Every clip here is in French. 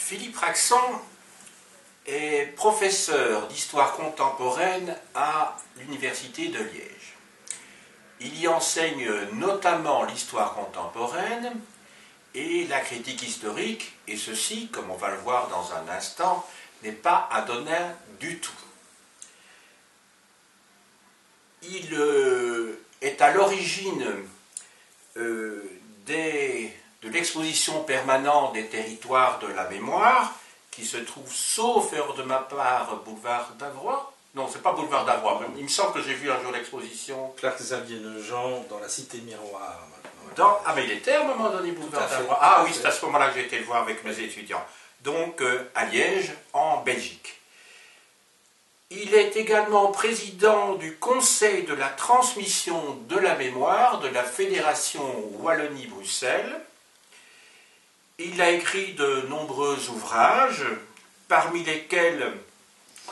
Philippe Raxon est professeur d'histoire contemporaine à l'Université de Liège. Il y enseigne notamment l'histoire contemporaine et la critique historique, et ceci, comme on va le voir dans un instant, n'est pas anodin du tout. Il est à l'origine de l'exposition permanente des territoires de la mémoire, qui se trouve, sauf erreur de ma part, boulevard d'Avroy. Non, c'est pas boulevard d'Avroy, il me semble que j'ai vu un jour l'exposition. Clark Xavier Nogent, dans la Cité Miroir. Ah, mais il était à un moment donné boulevard d'Avroy. Ah oui, c'est à ce moment-là que j'ai été le voir avec mes étudiants. Donc, à Liège, en Belgique. Il est également président du Conseil de la transmission de la mémoire de la Fédération Wallonie-Bruxelles. Il a écrit de nombreux ouvrages, parmi lesquels,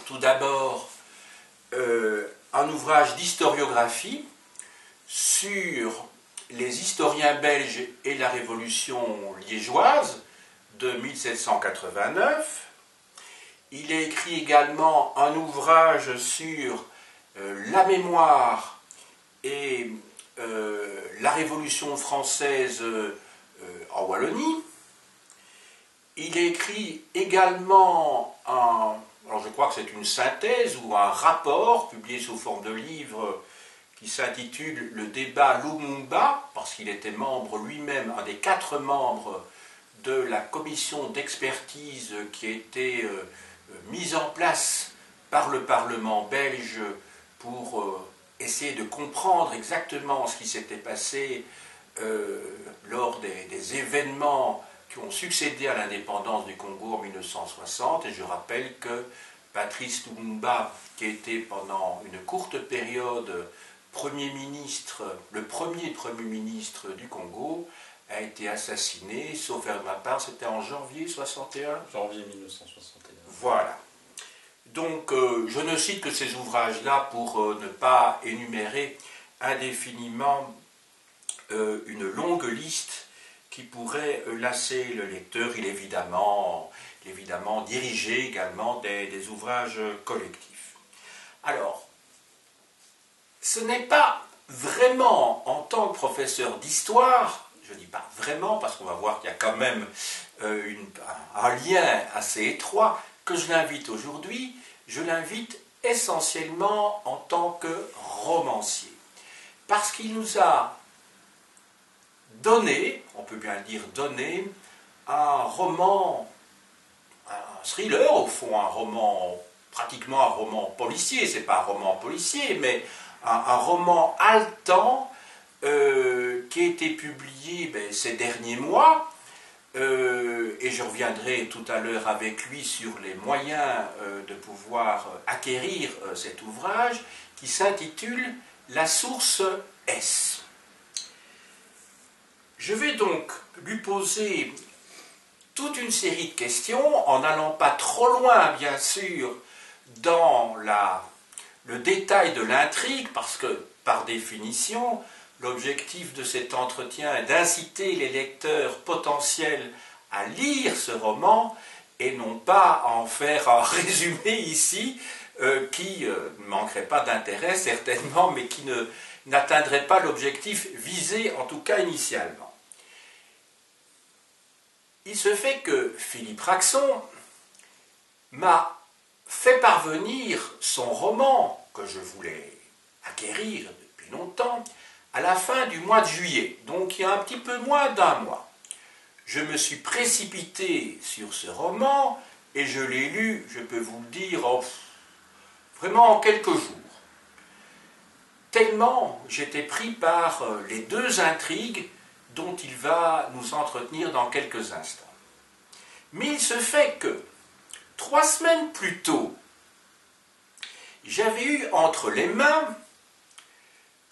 tout d'abord, un ouvrage d'historiographie sur les historiens belges et la Révolution liégeoise de 1789. Il a écrit également un ouvrage sur la mémoire et la Révolution française en Wallonie. Il a écrit également alors je crois que c'est une synthèse ou un rapport publié sous forme de livre qui s'intitule « Le débat Lumumba », parce qu'il était membre lui-même, un des 4 membres de la commission d'expertise qui a été mise en place par le Parlement belge pour essayer de comprendre exactement ce qui s'était passé lors des événements qui ont succédé à l'indépendance du Congo en 1960. Et je rappelle que Patrice Lumumba, qui était pendant une courte période Premier ministre, le premier Premier ministre du Congo, a été assassiné, sauf erreur de ma part, c'était en janvier 61. Janvier 1961. Voilà. Donc, je ne cite que ces ouvrages-là pour ne pas énumérer indéfiniment une longue liste qui pourrait lasser le lecteur. Il est évidemment dirigé également des ouvrages collectifs. Alors, ce n'est pas vraiment en tant que professeur d'histoire, je ne dis pas vraiment parce qu'on va voir qu'il y a quand même un lien assez étroit, que je l'invite aujourd'hui. Je l'invite essentiellement en tant que romancier. Parce qu'il nous a donné, on peut bien dire donné, un roman, un thriller au fond, pratiquement un roman policier, c'est pas un roman policier, mais un roman haletant qui a été publié ces derniers mois, et je reviendrai tout à l'heure avec lui sur les moyens de pouvoir acquérir cet ouvrage, qui s'intitule « La source S ». Je vais donc lui poser toute une série de questions, en n'allant pas trop loin, bien sûr, dans le détail de l'intrigue, parce que, par définition, l'objectif de cet entretien est d'inciter les lecteurs potentiels à lire ce roman, et non pas à en faire un résumé ici, qui ne manquerait pas d'intérêt, certainement, mais qui n'atteindrait pas l'objectif visé, en tout cas initialement. Il se fait que Philippe Raxon m'a fait parvenir son roman, que je voulais acquérir depuis longtemps, à la fin du mois de juillet, donc il y a un petit peu moins d'un mois. Je me suis précipité sur ce roman et je l'ai lu, je peux vous le dire, vraiment en quelques jours. Tellement j'étais pris par les 2 intrigues dont il va nous entretenir dans quelques instants. Mais il se fait que 3 semaines plus tôt, j'avais eu entre les mains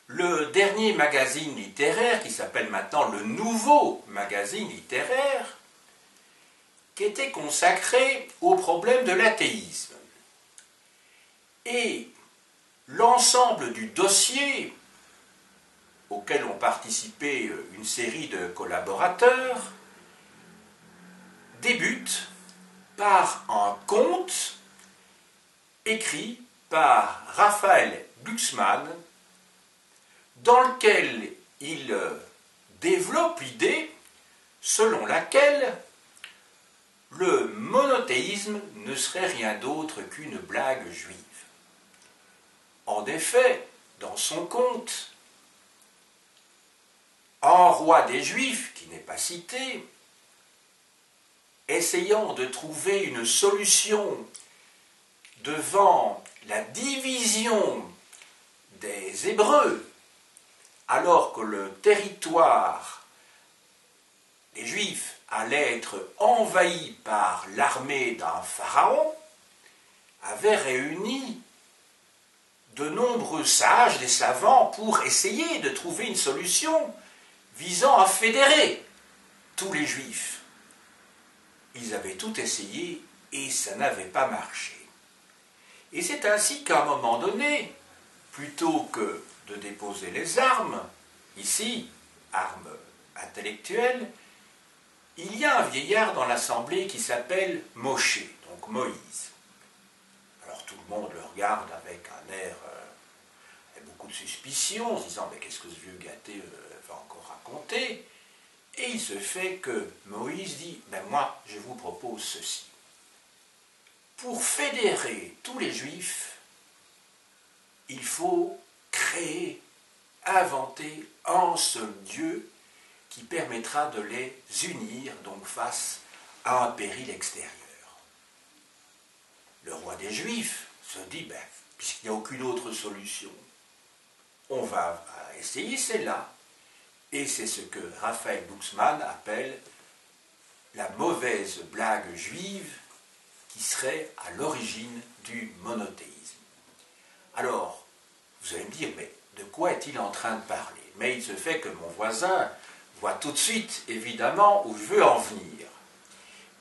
le dernier magazine littéraire, qui s'appelle maintenant le Nouveau Magazine littéraire, qui était consacré au problème de l'athéisme. Et l'ensemble du dossier, auquel ont participé une série de collaborateurs, débute par un conte écrit par Raphaël Glucksmann, dans lequel il développe l'idée selon laquelle le monothéisme ne serait rien d'autre qu'une blague juive. En effet, dans son conte, un roi des Juifs, qui n'est pas cité, essayant de trouver une solution devant la division des Hébreux, alors que le territoire des Juifs allait être envahi par l'armée d'un pharaon, avait réuni de nombreux sages, des savants, pour essayer de trouver une solution visant à fédérer tous les Juifs. Ils avaient tout essayé et ça n'avait pas marché. Et c'est ainsi qu'à un moment donné, plutôt que de déposer les armes, ici, armes intellectuelles, il y a un vieillard dans l'assemblée qui s'appelle Moshe, donc Moïse. Alors tout le monde le regarde avec un air, avec beaucoup de suspicion, en se disant « mais qu'est-ce que ce vieux gâté va encore raconter ?» Et il se fait que Moïse dit « ben moi, je vous propose ceci. Pour fédérer tous les Juifs, il faut créer, inventer un seul Dieu qui permettra de les unir donc face à un péril extérieur. » Le roi des Juifs se dit, ben, puisqu'il n'y a aucune autre solution, on va essayer celle-là. Et c'est ce que Raphaël Glucksmann appelle la mauvaise blague juive qui serait à l'origine du monothéisme. Alors, vous allez me dire, mais de quoi est-il en train de parler? Mais il se fait que mon voisin voit tout de suite, évidemment, où je veux en venir.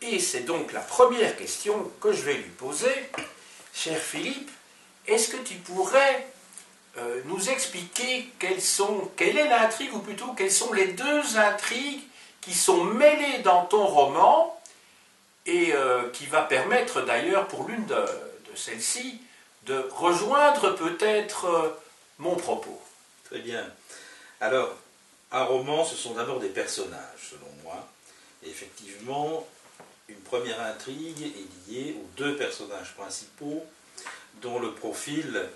Et c'est donc la première question que je vais lui poser. Cher Philippe, est-ce que tu pourrais nous expliquer quelle est l'intrigue, ou plutôt quelles sont les deux intrigues qui sont mêlées dans ton roman et qui va permettre d'ailleurs pour l'une de celles-ci de rejoindre peut-être mon propos. Très bien. Alors, un roman, ce sont d'abord des personnages, selon moi. Et effectivement, une première intrigue est liée aux deux personnages principaux, dont le profil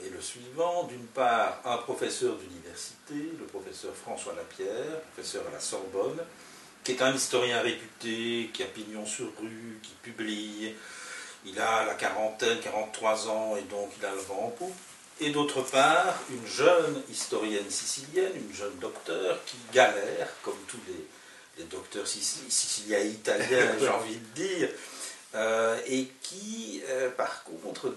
est le suivant. D'une part, un professeur d'université, le professeur François Lapierre, professeur à la Sorbonne, qui est un historien réputé, qui a pignon sur rue, qui publie. Il a la quarantaine, 43 ans, et donc il a le vent en poupe. Et d'autre part, une jeune historienne sicilienne, une jeune docteure, qui galère, comme tous les docteurs siciliens et italiens, j'ai envie de dire, et qui, par contre, a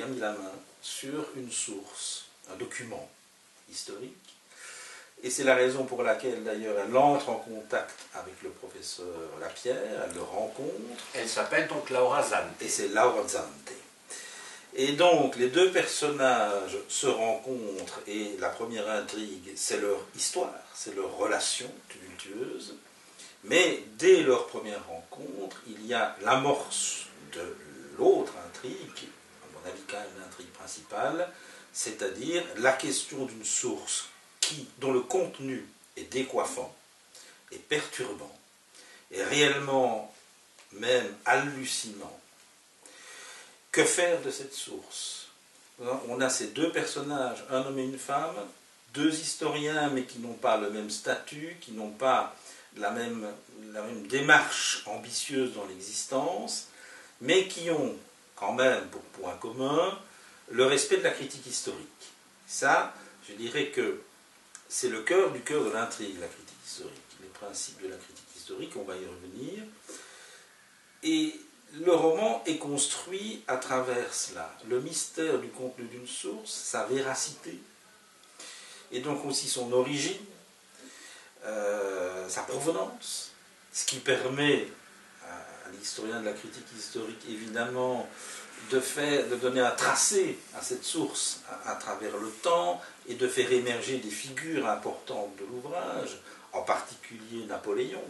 mis la main sur une source, un document historique. Et c'est la raison pour laquelle, d'ailleurs, elle entre en contact avec le professeur Lapierre, elle le rencontre. Elle s'appelle donc Laura Zante. Et c'est Laura Zante. Et donc, les deux personnages se rencontrent, et la première intrigue, c'est leur histoire, c'est leur relation tumultueuse. Mais dès leur première rencontre, il y a l'amorce de l'autre intrigue, à mon avis quand même l'intrigue principale, c'est-à-dire la question d'une source dont le contenu est décoiffant, est perturbant, est réellement même hallucinant. Que faire de cette source? On a ces deux personnages, un homme et une femme, deux historiens mais qui n'ont pas le même statut, qui n'ont pas la même démarche ambitieuse dans l'existence, mais qui ont quand même pour point commun le respect de la critique historique. Ça, je dirais que c'est le cœur du cœur de l'intrigue, la critique historique. Les principes de la critique historique, on va y revenir. Et le roman est construit à travers cela. Le mystère du contenu d'une source, sa véracité, et donc aussi son origine, sa provenance, ce qui permet à l'historien de la critique historique, évidemment, de donner un tracé à cette source à travers le temps et de faire émerger des figures importantes de l'ouvrage, en particulier Napoléon,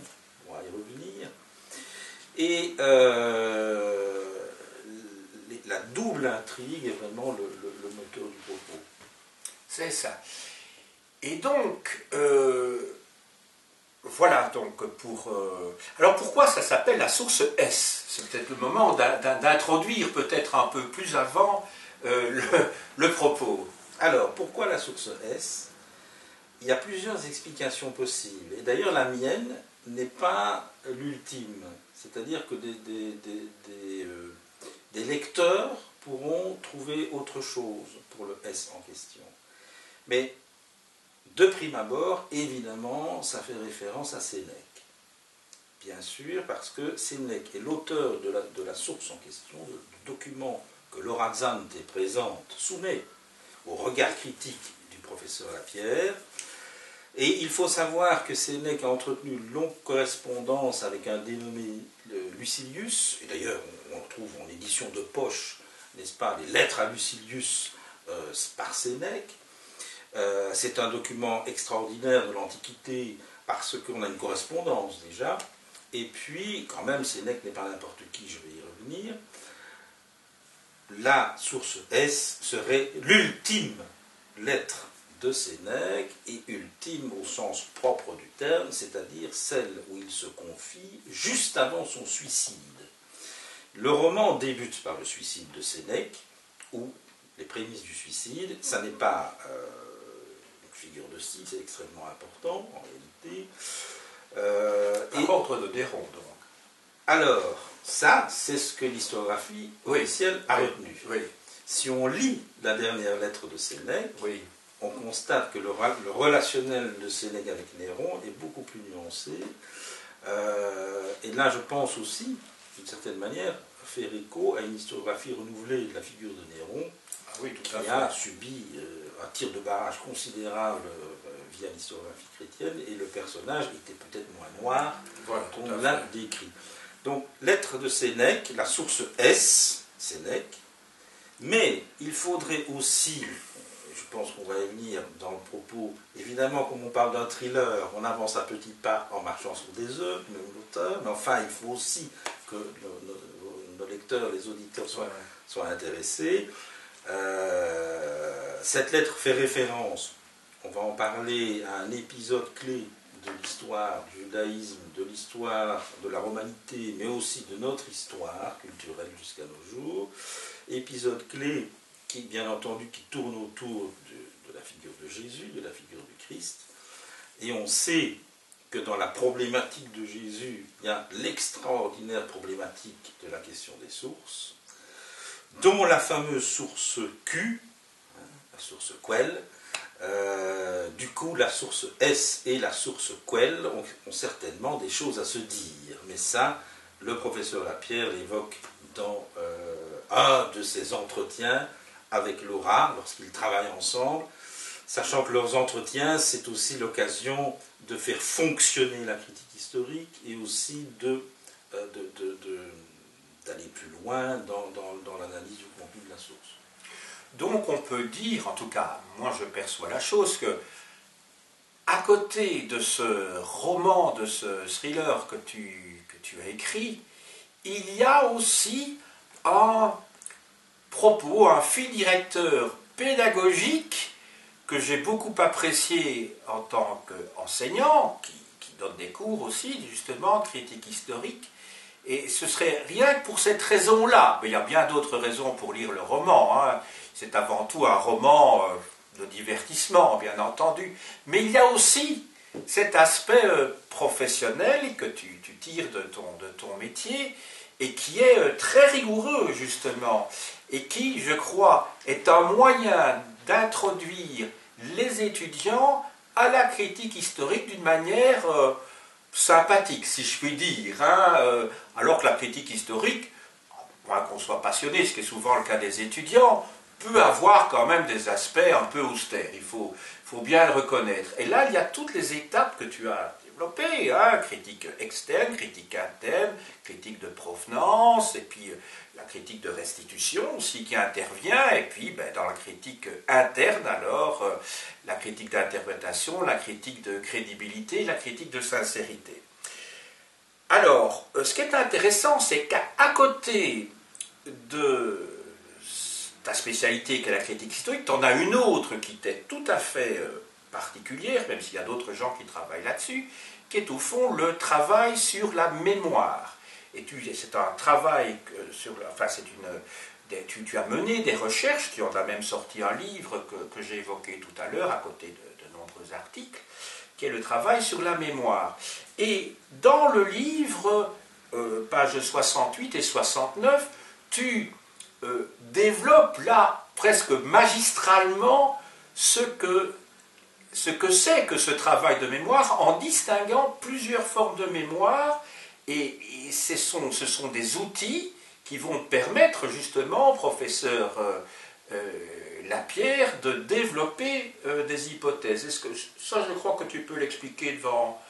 on va y revenir. Et la double intrigue est vraiment le moteur du propos. C'est ça. Et donc, voilà, donc pour... alors pourquoi ça s'appelle la source S? C'est peut-être le moment d'introduire peut-être un peu plus avant le propos. Alors, pourquoi la source S? Il y a plusieurs explications possibles. Et d'ailleurs, la mienne n'est pas l'ultime. C'est-à-dire que des lecteurs pourront trouver autre chose pour le S en question. Mais, de prime abord, évidemment, ça fait référence à Sénèque. Bien sûr, parce que Sénèque est l'auteur de la source en question, du document que l'Orazante présente, soumet au regard critique du professeur Lapierre. Et il faut savoir que Sénèque a entretenu une longue correspondance avec un dénommé Lucilius, et d'ailleurs on retrouve en édition de poche, n'est-ce pas, les lettres à Lucilius par Sénèque. C'est un document extraordinaire de l'Antiquité parce qu'on a une correspondance déjà, et puis quand même Sénèque n'est pas n'importe qui, je vais y revenir. La source S serait l'ultime lettre de Sénèque, et ultime au sens propre du terme, c'est-à-dire celle où il se confie juste avant son suicide. Le roman débute par le suicide de Sénèque, ou les prémices du suicide. Ça n'est pas une figure de style, c'est extrêmement important en réalité. Par ordre de Néron, donc. Alors, ça, c'est ce que l'historiographie officielle a retenu. Oui. Si on lit la dernière lettre de Sénèque, oui, on constate que le relationnel de Sénèque avec Néron est beaucoup plus nuancé. Et là, je pense aussi, d'une certaine manière, faire écho à une historiographie renouvelée de la figure de Néron, qui a subi un tir de barrage considérable via l'historiographie chrétienne, et le personnage était peut-être moins noir qu'on l'a décrit. Donc, lettre de Sénèque, la source S, Sénèque, mais il faudrait aussi, je pense qu'on va y venir dans le propos, évidemment, comme on parle d'un thriller, on avance à petits pas en marchant sur des œufs, même l'auteur, mais enfin, il faut aussi que nos lecteurs, les auditeurs soient intéressés. Cette lettre fait référence, on va en parler, à un épisode clé de l'histoire du judaïsme, de l'histoire de la romanité, mais aussi de notre histoire culturelle jusqu'à nos jours. Épisode clé qui, bien entendu, qui tourne autour de la figure de Jésus, de la figure du Christ. Et on sait que dans la problématique de Jésus, il y a l'extraordinaire problématique de la question des sources, dont la fameuse source Q, la source Quelle. Du coup, la source S et la source Quelle ont certainement des choses à se dire. Mais ça, le professeur Lapierre l'évoque dans un de ses entretiens avec Laura, lorsqu'ils travaillent ensemble, sachant que leurs entretiens, c'est aussi l'occasion de faire fonctionner la critique historique et aussi d'aller plus loin dans l'analyse du contenu de la source. Donc on peut dire, en tout cas, moi je perçois la chose, que à côté de ce roman, de ce thriller que tu as écrit, il y a aussi un propos, un fil directeur pédagogique que j'ai beaucoup apprécié en tant qu'enseignant, qui donne des cours aussi, justement, critique historique. Et ce serait rien que pour cette raison-là. Mais il y a bien d'autres raisons pour lire le roman. Hein. C'est avant tout un roman de divertissement, bien entendu. Mais il y a aussi cet aspect professionnel que tu tires de ton métier et qui est très rigoureux, justement. Et qui, je crois, est un moyen d'introduire les étudiants à la critique historique d'une manière sympathique, si je puis dire. Hein, alors que la critique historique, moins qu'on soit passionné, ce qui est souvent le cas des étudiants, peut avoir quand même des aspects un peu austères. Il faut bien le reconnaître. Et là, il y a toutes les étapes que tu as développées. Hein, critique externe, critique interne, critique de provenance, et puis la critique de restitution aussi qui intervient, et puis dans la critique interne, alors, la critique d'interprétation, la critique de crédibilité, la critique de sincérité. Alors, ce qui est intéressant, c'est qu'à côté de ta spécialité qui est la critique historique, tu en as une autre qui t'est tout à fait particulière, même s'il y a d'autres gens qui travaillent là-dessus, qui est au fond le travail sur la mémoire. Et c'est un travail sur enfin, tu as mené des recherches, tu en as même sorti un livre que j'ai évoqué tout à l'heure, à côté de nombreux articles, qui est le travail sur la mémoire. Et dans le livre, pages 68 et 69, tu développes là, presque magistralement, ce que c'est que ce travail de mémoire, en distinguant plusieurs formes de mémoire, et ce sont des outils qui vont permettre justement au professeur Lapierre de développer des hypothèses. Est-ce que ça, je crois que tu peux l'expliquer devant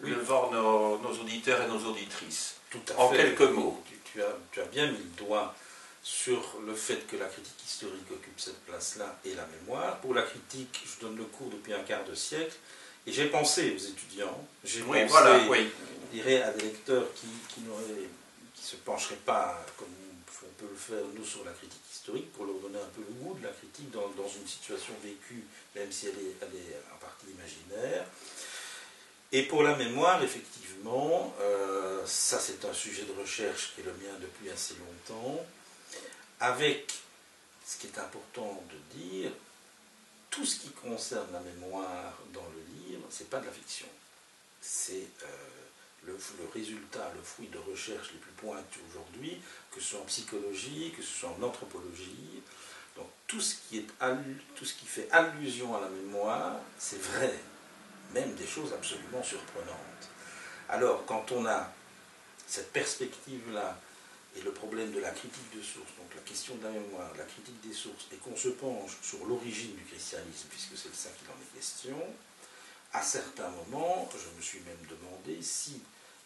nos auditeurs et nos auditrices. Tout à en fait. Quelques mots. Tu as bien mis le doigt sur le fait que la critique historique occupe cette place-là et la mémoire. Pour la critique, je donne le cours depuis un quart de siècle, et j'ai pensé aux étudiants, j'ai pensé, je dirais, à des lecteurs qui se pencheraient pas, comme on peut le faire nous, sur la critique historique, pour leur donner un peu le goût de la critique dans une situation vécue, même si elle est en partie imaginaire. Et pour la mémoire, effectivement, ça c'est un sujet de recherche qui est le mien depuis assez longtemps, avec ce qui est important de dire, tout ce qui concerne la mémoire dans le livre, c'est pas de la fiction. C'est le résultat, le fruit de recherches les plus pointues aujourd'hui, que ce soit en psychologie, que ce soit en anthropologie. Donc tout ce qui fait allusion à la mémoire, c'est vrai, même des choses absolument surprenantes. Alors, quand on a cette perspective-là, et le problème de la critique de source, donc la question de la mémoire, la critique des sources, et qu'on se penche sur l'origine du christianisme, puisque c'est de ça qu'il en est question, à certains moments, je me suis même demandé si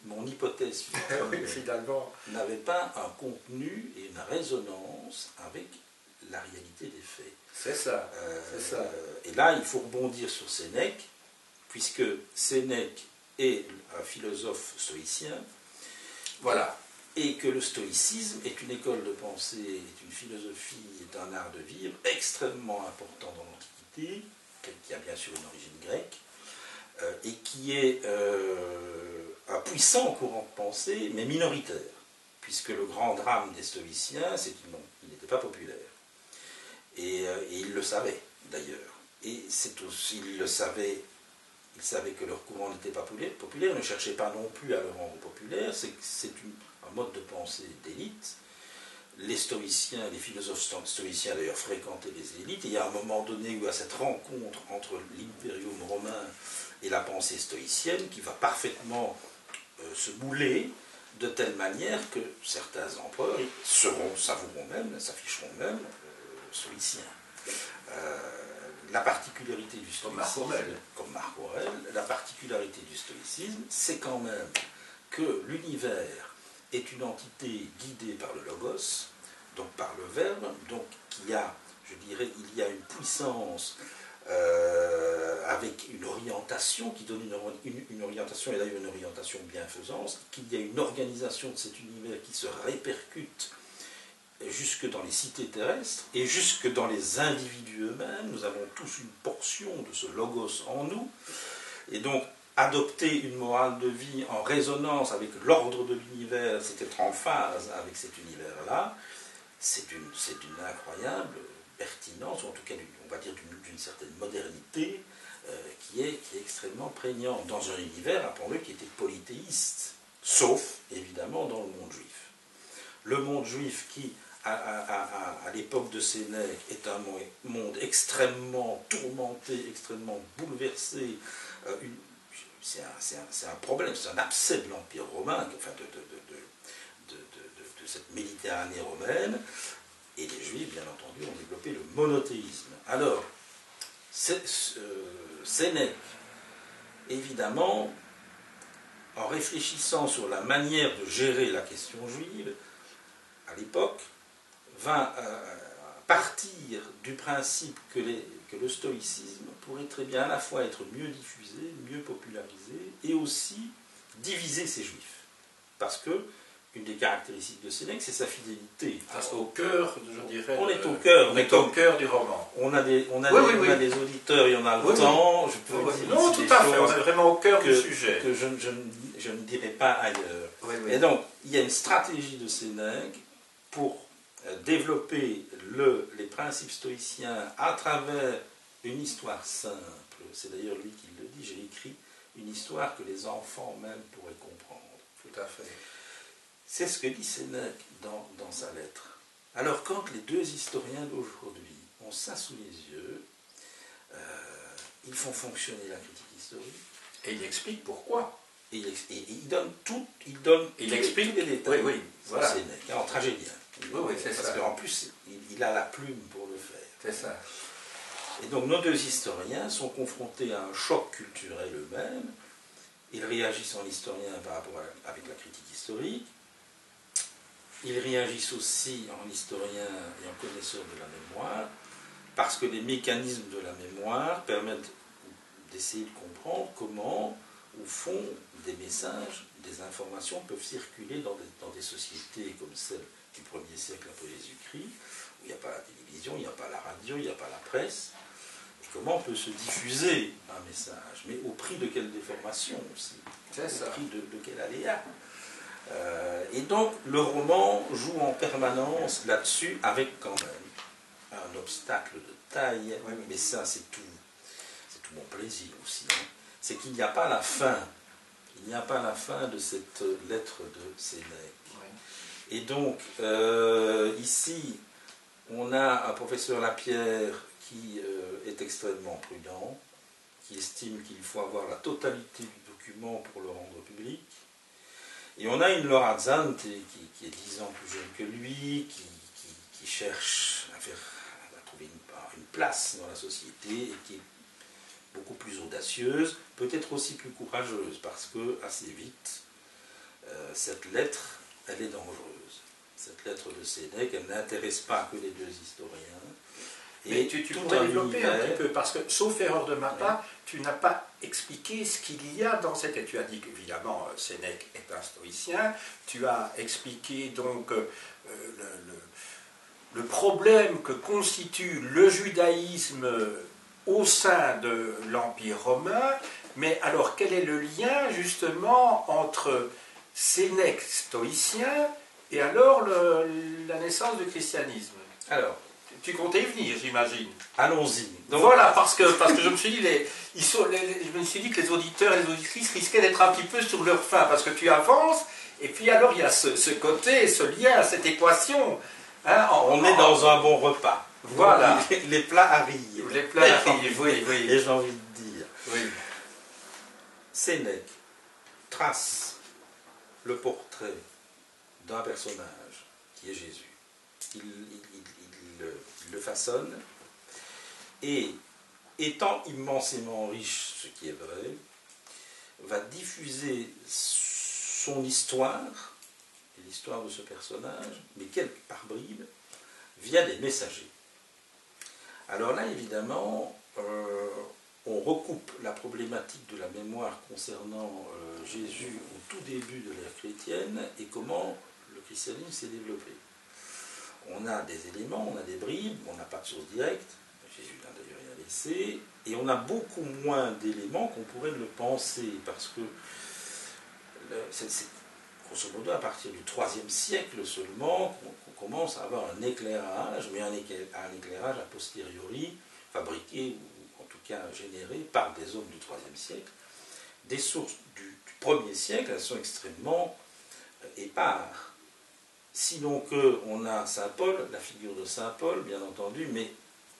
mon hypothèse finalement n'avait pas un contenu et une résonance avec la réalité des faits. C'est ça. Et là, il faut rebondir sur Sénèque, puisque Sénèque est un philosophe stoïcien. Voilà. Et que le stoïcisme est une école de pensée, est une philosophie, est un art de vivre extrêmement important dans l'Antiquité, qui a bien sûr une origine grecque, et qui est un puissant courant de pensée, mais minoritaire, puisque le grand drame des stoïciens, c'est qu'ils n'étaient pas populaires. Et ils le savaient, d'ailleurs. Et c'est aussi, ils savaient que leur courant n'était pas populaire, ils ne cherchaient pas non plus à le rendre populaire, c'est un mode de pensée d'élite. Les stoïciens, les philosophes stoïciens d'ailleurs fréquentaient les élites, et il y a un moment donné où il y a cette rencontre entre l'impérium romain et la pensée stoïcienne qui va parfaitement se mouler de telle manière que certains empereurs s'afficheront même stoïciens. La particularité du stoïcisme, comme Marc Aurèle, la particularité du stoïcisme, c'est quand même que l'univers est une entité guidée par le logos, donc par le verbe, donc il y a une puissance avec une orientation qui donne une orientation, et d'ailleurs une orientation bienfaisante, qu'il y a une organisation de cet univers qui se répercute jusque dans les cités terrestres et jusque dans les individus eux-mêmes. Nous avons tous une portion de ce logos en nous, et donc adopter une morale de vie en résonance avec l'ordre de l'univers, c'est être en phase avec cet univers-là, c'est d'une incroyable pertinence, ou en tout cas on va dire d'une certaine modernité qui est extrêmement prégnante dans un univers, rappelons-le, qui était polythéiste, sauf évidemment dans le monde juif. Le monde juif qui, à l'époque de Sénèque, est un monde extrêmement tourmenté, extrêmement bouleversé. C'est un problème, c'est un abcès de l'Empire romain, enfin de cette Méditerranée romaine, et les Juifs, bien entendu, ont développé le monothéisme. Alors, Sénèque, évidemment, en réfléchissant sur la manière de gérer la question juive, à l'époque, va partir du principe que le stoïcisme pourrait très bien à la fois être mieux diffusé, mieux popularisé, et aussi diviser ces juifs. parce que une des caractéristiques de Sénèque, c'est sa fidélité. Au cœur, je dirais. On est au cœur. On est au cœur du roman. On a des auditeurs, il y en a le temps. Je peux dire non, tout à fait. On est vraiment au cœur du sujet. Que je ne dirai pas ailleurs. Oui. Et donc, il y a une stratégie de Sénèque pour développer les principes stoïciens à travers une histoire simple. C'est d'ailleurs lui qui le dit. J'ai écrit une histoire que les enfants même pourraient comprendre. Tout à fait. C'est ce que dit Sénèque dans sa lettre. Alors quand les deux historiens d'aujourd'hui ont ça sous les yeux, ils font fonctionner la critique historique. Et il explique pourquoi. Et il donne il explique tous les détails. Oui, voilà. Sénèque, en tragédien. Oui, c'est ça. Parce qu'en plus, il a la plume pour le faire. C'est ça. Et donc nos deux historiens sont confrontés à un choc culturel eux-mêmes. Ils réagissent en historien par rapport avec la critique historique. Ils réagissent aussi en historien et en connaisseur de la mémoire, parce que les mécanismes de la mémoire permettent d'essayer de comprendre comment, au fond, des messages, des informations peuvent circuler dans des sociétés comme celle du 1er siècle après Jésus-Christ, où il n'y a pas la télévision, il n'y a pas la radio, il n'y a pas la presse, et comment peut se diffuser un message, mais au prix de quelle déformation aussi, au prix de quel aléa. Et donc le roman joue en permanence là-dessus, avec quand même un obstacle de taille, mais ça c'est tout mon plaisir aussi, hein. C'est qu'il n'y a pas la fin, de cette lettre de Sénèque. Et donc ici on a un professeur Lapierre qui est extrêmement prudent, qui estime qu'il faut avoir la totalité du document pour le rendre public. Et on a une Laura Zante qui est 10 ans plus jeune que lui, qui cherche à trouver une place dans la société et qui est beaucoup plus audacieuse, peut-être aussi plus courageuse, parce que assez vite, cette lettre, elle est dangereuse. Cette lettre de Sénèque, elle n'intéresse pas que les deux historiens. Mais tu pourrais développer un petit peu, parce que, sauf erreur de ma part, tu n'as pas expliqué ce qu'il y a dans cette... Et tu as dit qu'évidemment, Sénèque est un stoïcien, tu as expliqué donc le problème que constitue le judaïsme au sein de l'Empire romain, mais alors quel est le lien justement entre Sénèque stoïcien et alors la naissance du christianisme? Alors, tu comptais y venir, j'imagine. Allons-y. Donc voilà, parce que je me suis dit, je me suis dit que les auditeurs et les auditrices risquaient d'être un petit peu sur leur faim, parce que tu avances, et puis alors il y a ce côté, ce lien, cette équation. Hein, on est dans un bon repas. Voilà. Les plats arrivent. Les plats arrivent, oui. Et j'ai envie de dire. Oui. Sénèque trace le portrait d'un personnage qui est Jésus. Il le façonne, et étant immensément riche, ce qui est vrai, va diffuser son histoire, et l'histoire de ce personnage, mais par bribes, via des messagers. Alors là, évidemment, on recoupe la problématique de la mémoire concernant Jésus au tout début de l'ère chrétienne, et comment le christianisme s'est développé. On a des éléments, on a des bribes, on n'a pas de source directe, Jésus n'a d'ailleurs rien laissé, et on a beaucoup moins d'éléments qu'on pourrait le penser, parce que c'est grosso modo à partir du IIIe siècle seulement qu'on commence à avoir un éclairage, mais un éclairage a posteriori, fabriqué, ou en tout cas généré par des hommes du IIIe siècle. Des sources du 1er siècle, elles sont extrêmement épares. Sinon qu'on a Saint Paul, la figure de Saint Paul, bien entendu, mais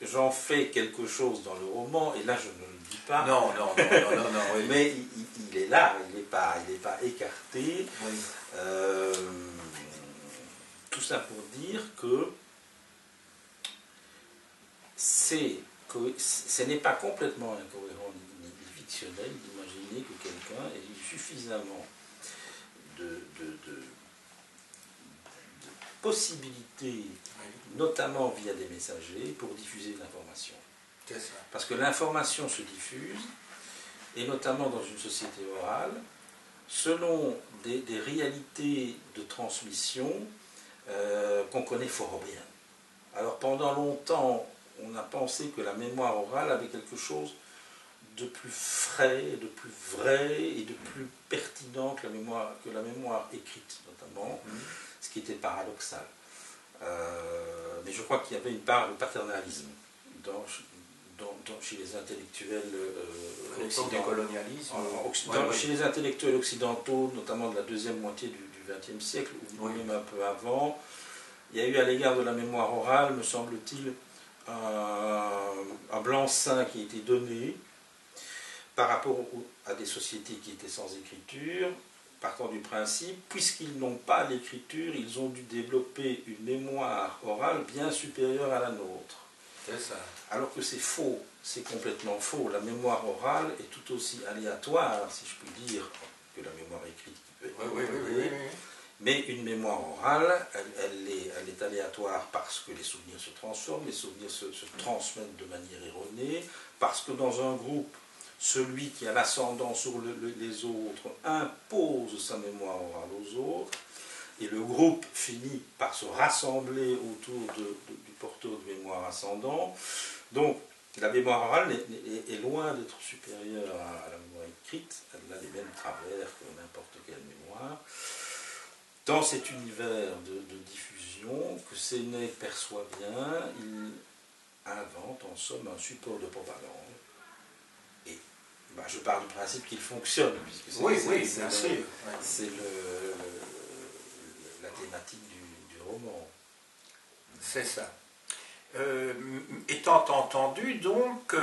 j'en fais quelque chose dans le roman, et là je ne le dis pas. Non, oui. Mais il est là, il n'est pas écarté. Oui. Tout ça pour dire que ce n'est pas complètement incohérent ni fictionnel d'imaginer que quelqu'un ait eu suffisamment de possibilités, notamment via des messagers, pour diffuser l'information. Parce que l'information se diffuse, et notamment dans une société orale, selon des réalités de transmission qu'on connaît fort bien. Alors pendant longtemps, on a pensé que la mémoire orale avait quelque chose de plus frais, de plus vrai et de plus pertinent que la mémoire écrite notamment, ce qui était paradoxal. Mais je crois qu'il y avait une part de paternalisme chez les intellectuels occidentaux. Chez les intellectuels occidentaux, notamment de la deuxième moitié du XXe siècle, ou même un peu avant, il y a eu à l'égard de la mémoire orale, me semble-t-il, un blanc-seing qui a été donné par rapport à des sociétés qui étaient sans écriture, partant du principe, puisqu'ils n'ont pas l'écriture, ils ont dû développer une mémoire orale bien supérieure à la nôtre. C'est ça. Alors que c'est faux, c'est complètement faux. La mémoire orale est tout aussi aléatoire, si je puis dire, que la mémoire écrite qui peut être oui. Mais une mémoire orale, elle est aléatoire parce que les souvenirs se transforment, les souvenirs se transmettent de manière erronée, parce que dans un groupe, celui qui a l'ascendant sur les autres impose sa mémoire orale aux autres, et le groupe finit par se rassembler autour du porteur de mémoire ascendant. Donc, la mémoire orale est loin d'être supérieure à la mémoire écrite, elle a les mêmes travers que n'importe quelle mémoire. Dans cet univers de diffusion, que Sénèque perçoit bien, il invente en somme un support de propagande. Et je pars du principe qu'il fonctionne, puisque c'est la thématique du roman. C'est ça. Étant entendu donc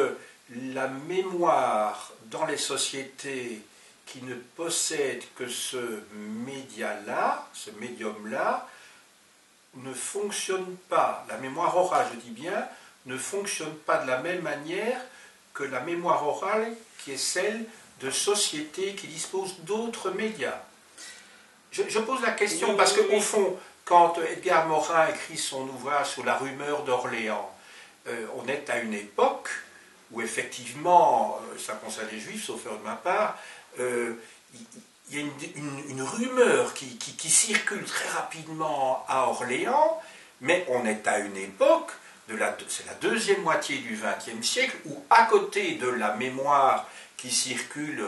la mémoire dans les sociétés qui ne possèdent que ce média-là, ce médium-là, ne fonctionne pas, la mémoire orale, je dis bien, ne fonctionne pas de la même manière que la mémoire orale qui est celle de sociétés qui disposent d'autres médias. Je pose la question parce qu'au fond, quand Edgar Morin écrit son ouvrage sur la rumeur d'Orléans, on est à une époque où effectivement, ça concerne les Juifs, sauf erreur de ma part, il y a une rumeur qui circule très rapidement à Orléans, mais on est à une époque, c'est la deuxième moitié du XXe siècle, où à côté de la mémoire qui circule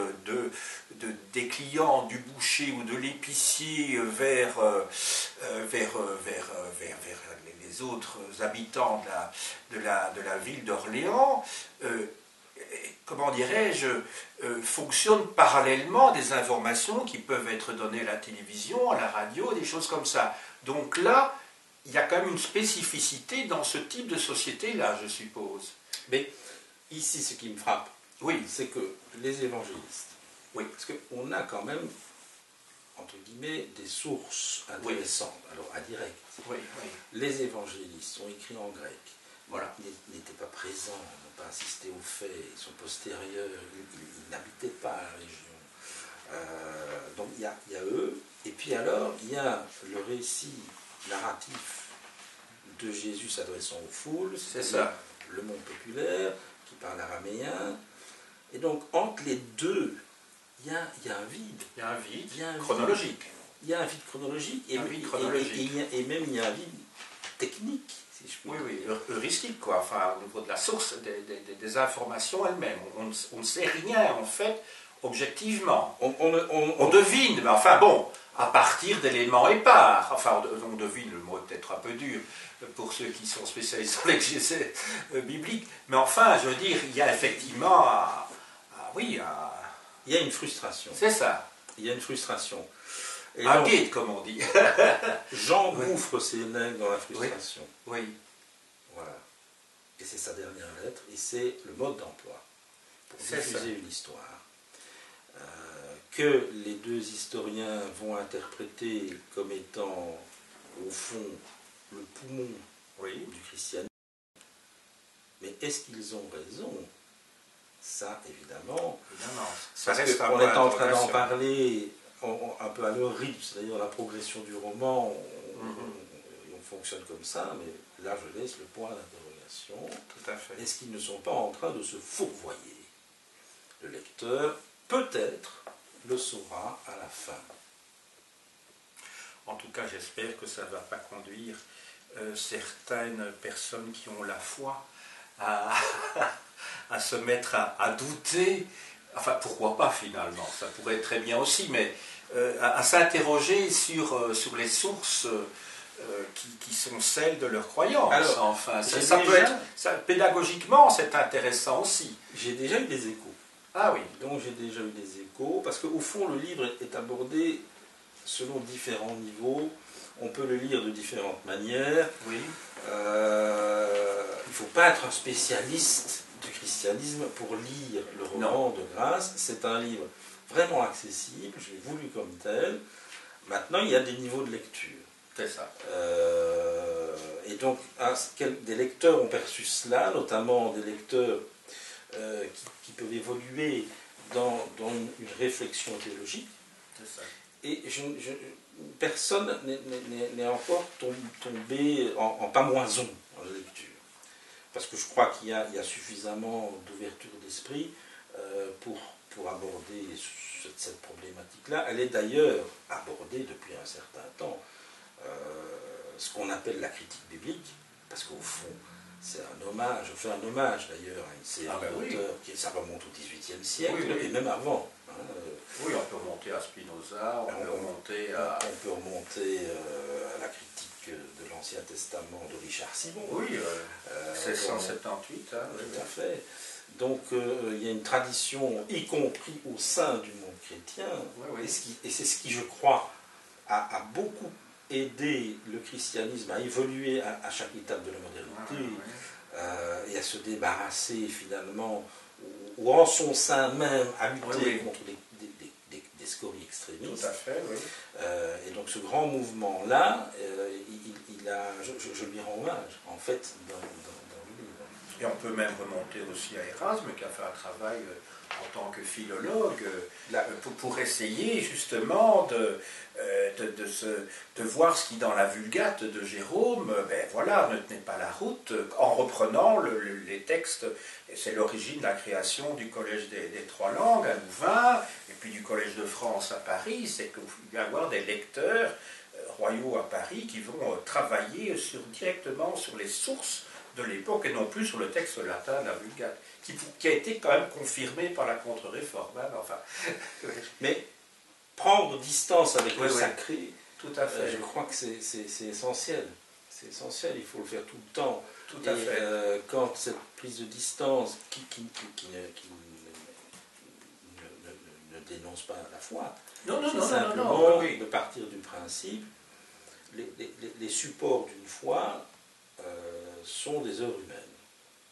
des clients du boucher ou de l'épicier vers les autres habitants de la ville d'Orléans, comment dirais-je, fonctionnent parallèlement des informations qui peuvent être données à la télévision, à la radio, des choses comme ça. Donc là, il y a quand même une spécificité dans ce type de société-là, je suppose. Mais ici, ce qui me frappe, c'est que les évangélistes, parce qu'on a quand même, entre guillemets, des sources intéressantes, alors indirectes. Les évangélistes sont écrits en grec. Ils n'étaient pas présents, n'ont pas assisté aux faits, ils sont postérieurs, ils n'habitaient pas la région. Donc il y a eux, et puis alors il y a le récit narratif de Jésus s'adressant aux foules, c'est ça, le monde populaire, qui parle araméen, et donc entre les deux, il y a un vide. Il y a un vide chronologique. Il y a un vide chronologique, et même il y a un vide technique. Oui, heuristique, quoi. Enfin, au niveau de la source des informations elles-mêmes. On ne sait rien, en fait, objectivement. On devine, mais enfin bon, à partir d'éléments épars. Enfin, on devine, le mot est peut-être un peu dur pour ceux qui sont spécialistes dans l'exégèse biblique, mais enfin, je veux dire, il y a effectivement, il y a une frustration. C'est ça. Il y a une frustration. Et un guide, comme on dit. J'engouffre Sénèque dans la frustration. Oui. Voilà. Et c'est sa dernière lettre, et c'est le mode d'emploi pour diffuser une histoire que les deux historiens vont interpréter comme étant, au fond, le poumon du christianisme. Mais est-ce qu'ils ont raison? Ça, évidemment. Ça parce qu'on est en train d'en parler un peu à leur rythme, c'est-à-dire la progression du roman, on fonctionne comme ça, mais là je laisse le point d'interrogation. Tout à fait. Est-ce qu'ils ne sont pas en train de se fourvoyer? Le lecteur, peut-être, le saura à la fin. En tout cas, j'espère que ça ne va pas conduire certaines personnes qui ont la foi à, à se mettre à douter. Enfin, pourquoi pas finalement, ça pourrait être très bien aussi, mais à s'interroger sur les sources qui sont celles de leur croyance. Alors, enfin, ça peut être, pédagogiquement, c'est intéressant aussi. J'ai déjà eu des échos. Ah oui. Donc j'ai déjà eu des échos, parce qu'au fond, le livre est abordé selon différents niveaux. On peut le lire de différentes manières. Oui. Il ne faut pas être un spécialiste du christianisme pour lire le roman de Grasse. C'est un livre vraiment accessible, je l'ai voulu comme tel. Maintenant, il y a des niveaux de lecture. C'est ça. Et donc, des lecteurs ont perçu cela, notamment des lecteurs qui peuvent évoluer dans une réflexion théologique. C'est ça. Et personne n'est encore tombé en pamoison dans la lecture. Parce que je crois qu'il y a suffisamment d'ouverture d'esprit pour aborder cette problématique-là. Elle est d'ailleurs abordée depuis un certain temps. Ce qu'on appelle la critique biblique, parce qu'au fond, c'est un hommage, je fais un hommage d'ailleurs à une série d'auteurs ça remonte au XVIIIe siècle, et même avant. Oui, on peut remonter à Spinoza, on peut remonter à la critique de l'Ancien Testament de Richard Simon. Oui, 1678. Tout à fait. Donc il y a une tradition, y compris au sein du monde chrétien, et c'est ce qui, je crois, a beaucoup aidé le christianisme à évoluer à chaque étape de la modernité et à se débarrasser finalement, ou en son sein même, à lutter contre des scories extrémistes. Tout à fait, oui. Et donc ce grand mouvement-là, je lui rends hommage, en fait, dans le livre. Et on peut même remonter aussi à Erasme, qui a fait un travail en tant que philologue, pour essayer justement de voir ce qui, dans la Vulgate de Jérôme, ne tenait pas la route, en reprenant les textes. Et c'est l'origine de la création du Collège des Trois Langues à Louvain, et puis du Collège de France à Paris. C'est qu'il va y avoir des lecteurs royaux à Paris qui vont travailler directement sur les sources de l'époque et non plus sur le texte latin de la Vulgate, qui a été quand même confirmé par la contre-réforme. Mais prendre distance avec le sacré, tout à fait. Je crois que c'est essentiel. C'est essentiel, il faut le faire tout le temps. Tout à fait. Quand cette prise de distance qui ne dénonce pas la foi, c'est simplement de partir du principe, les supports d'une foi sont des œuvres humaines.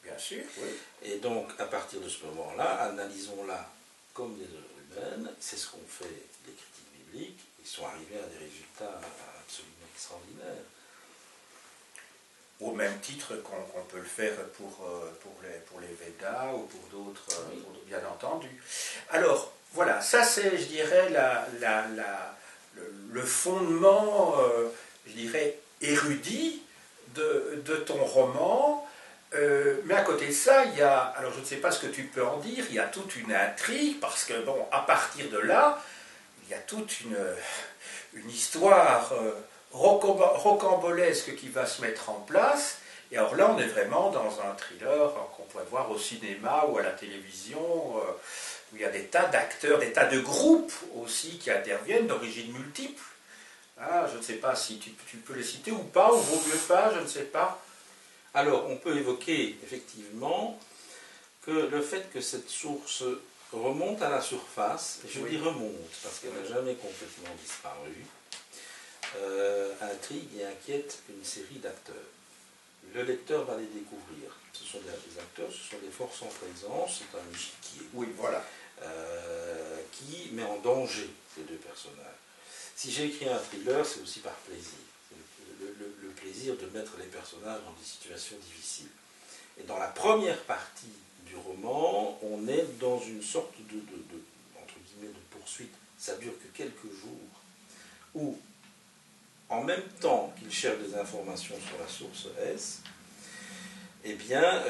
Bien sûr, oui. Et donc, à partir de ce moment-là, analysons-la comme des œuvres humaines. C'est ce qu'ont fait les critiques bibliques. Ils sont arrivés à des résultats absolument extraordinaires. Au même titre qu'on peut le faire pour les Védas ou pour d'autres, bien entendu. Alors, voilà, ça c'est, je dirais, le fondement, je dirais, érudit de ton roman. Mais à côté de ça, il y a, alors je ne sais pas ce que tu peux en dire, il y a toute une intrigue, parce que, bon, à partir de là, il y a toute une histoire rocambolesque qui va se mettre en place. Et alors là, on est vraiment dans un thriller qu'on pourrait voir au cinéma ou à la télévision, où il y a des tas d'acteurs, des tas de groupes aussi qui interviennent d'origine multiple. Je ne sais pas si tu peux les citer ou pas, ou vaut mieux pas, je ne sais pas. Alors, on peut évoquer effectivement que le fait que cette source remonte à la surface, et je dis remonte parce qu'elle n'a jamais complètement disparu, intrigue et inquiète une série d'acteurs. Le lecteur va les découvrir. Ce sont des acteurs, ce sont des forces en présence, c'est un échiquier. Oui, voilà. Qui met en danger ces deux personnages. Si j'ai écrit un thriller, c'est aussi par plaisir. Le plaisir de mettre les personnages dans des situations difficiles. Et dans la première partie du roman, on est dans une sorte entre guillemets, de poursuite. Ça dure que quelques jours, où, en même temps qu'ils cherchent des informations sur la source S, eh bien,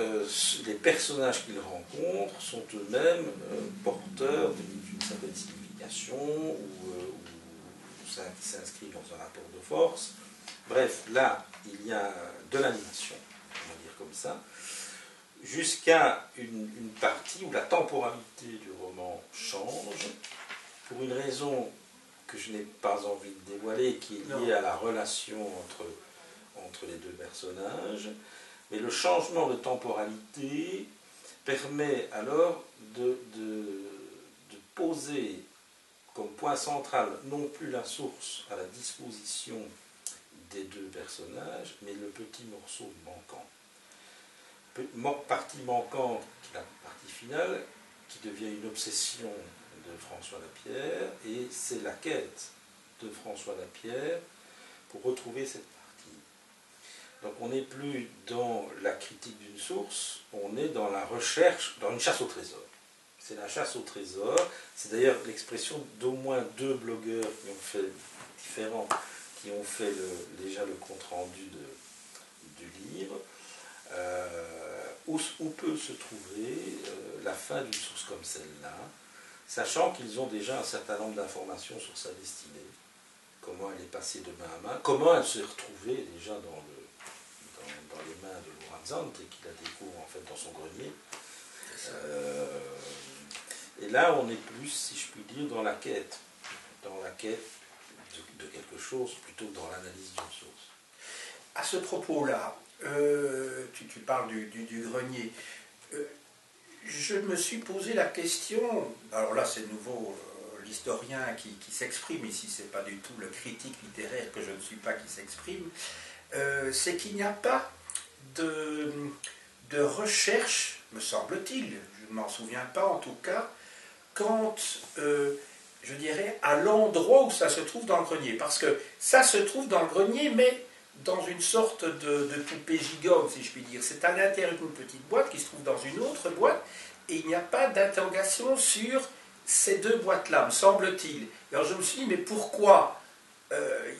les personnages qu'ils rencontrent sont eux-mêmes porteurs d'une certaine d'abnégation ou s'inscrit dans un rapport de force. Bref, là, il y a de l'animation, on va dire comme ça, jusqu'à une partie où la temporalité du roman change, pour une raison que je n'ai pas envie de dévoiler, qui est liée à la relation entre les deux personnages. Mais le changement de temporalité permet alors de poser comme point central non plus la source à la disposition des deux personnages, mais le petit morceau manquant. Partie manquante, la partie finale, qui devient une obsession de François Lapierre, et c'est la quête de François Lapierre pour retrouver cette partie. Donc on n'est plus dans la critique d'une source, on est dans la recherche, dans une chasse au trésor. C'est la chasse au trésor, c'est d'ailleurs l'expression d'au moins deux blogueurs qui ont fait différents, qui ont fait déjà le compte-rendu du livre, où peut se trouver la fin d'une source comme celle-là, sachant qu'ils ont déjà un certain nombre d'informations sur sa destinée, comment elle est passée de main à main, comment elle s'est retrouvée déjà dans les mains de Lorentzante, et qu'il la découvre en fait dans son grenier. Et là, on est plus, si je puis dire, dans la quête de quelque chose, plutôt que dans l'analyse d'une source. À ce propos-là, tu parles du grenier. Je me suis posé la question, alors là c'est nouveau l'historien qui s'exprime ici, c'est pas du tout le critique littéraire que je ne suis pas qui s'exprime, c'est qu'il n'y a pas de recherche, me semble-t-il, je ne m'en souviens pas en tout cas, quant, je dirais, à l'endroit où ça se trouve dans le grenier. Parce que ça se trouve dans le grenier, mais dans une sorte de poupée gigogne, si je puis dire. C'est à l'intérieur d'une petite boîte qui se trouve dans une autre boîte, et il n'y a pas d'interrogation sur ces deux boîtes-là, me semble-t-il. Alors je me suis dit, mais pourquoi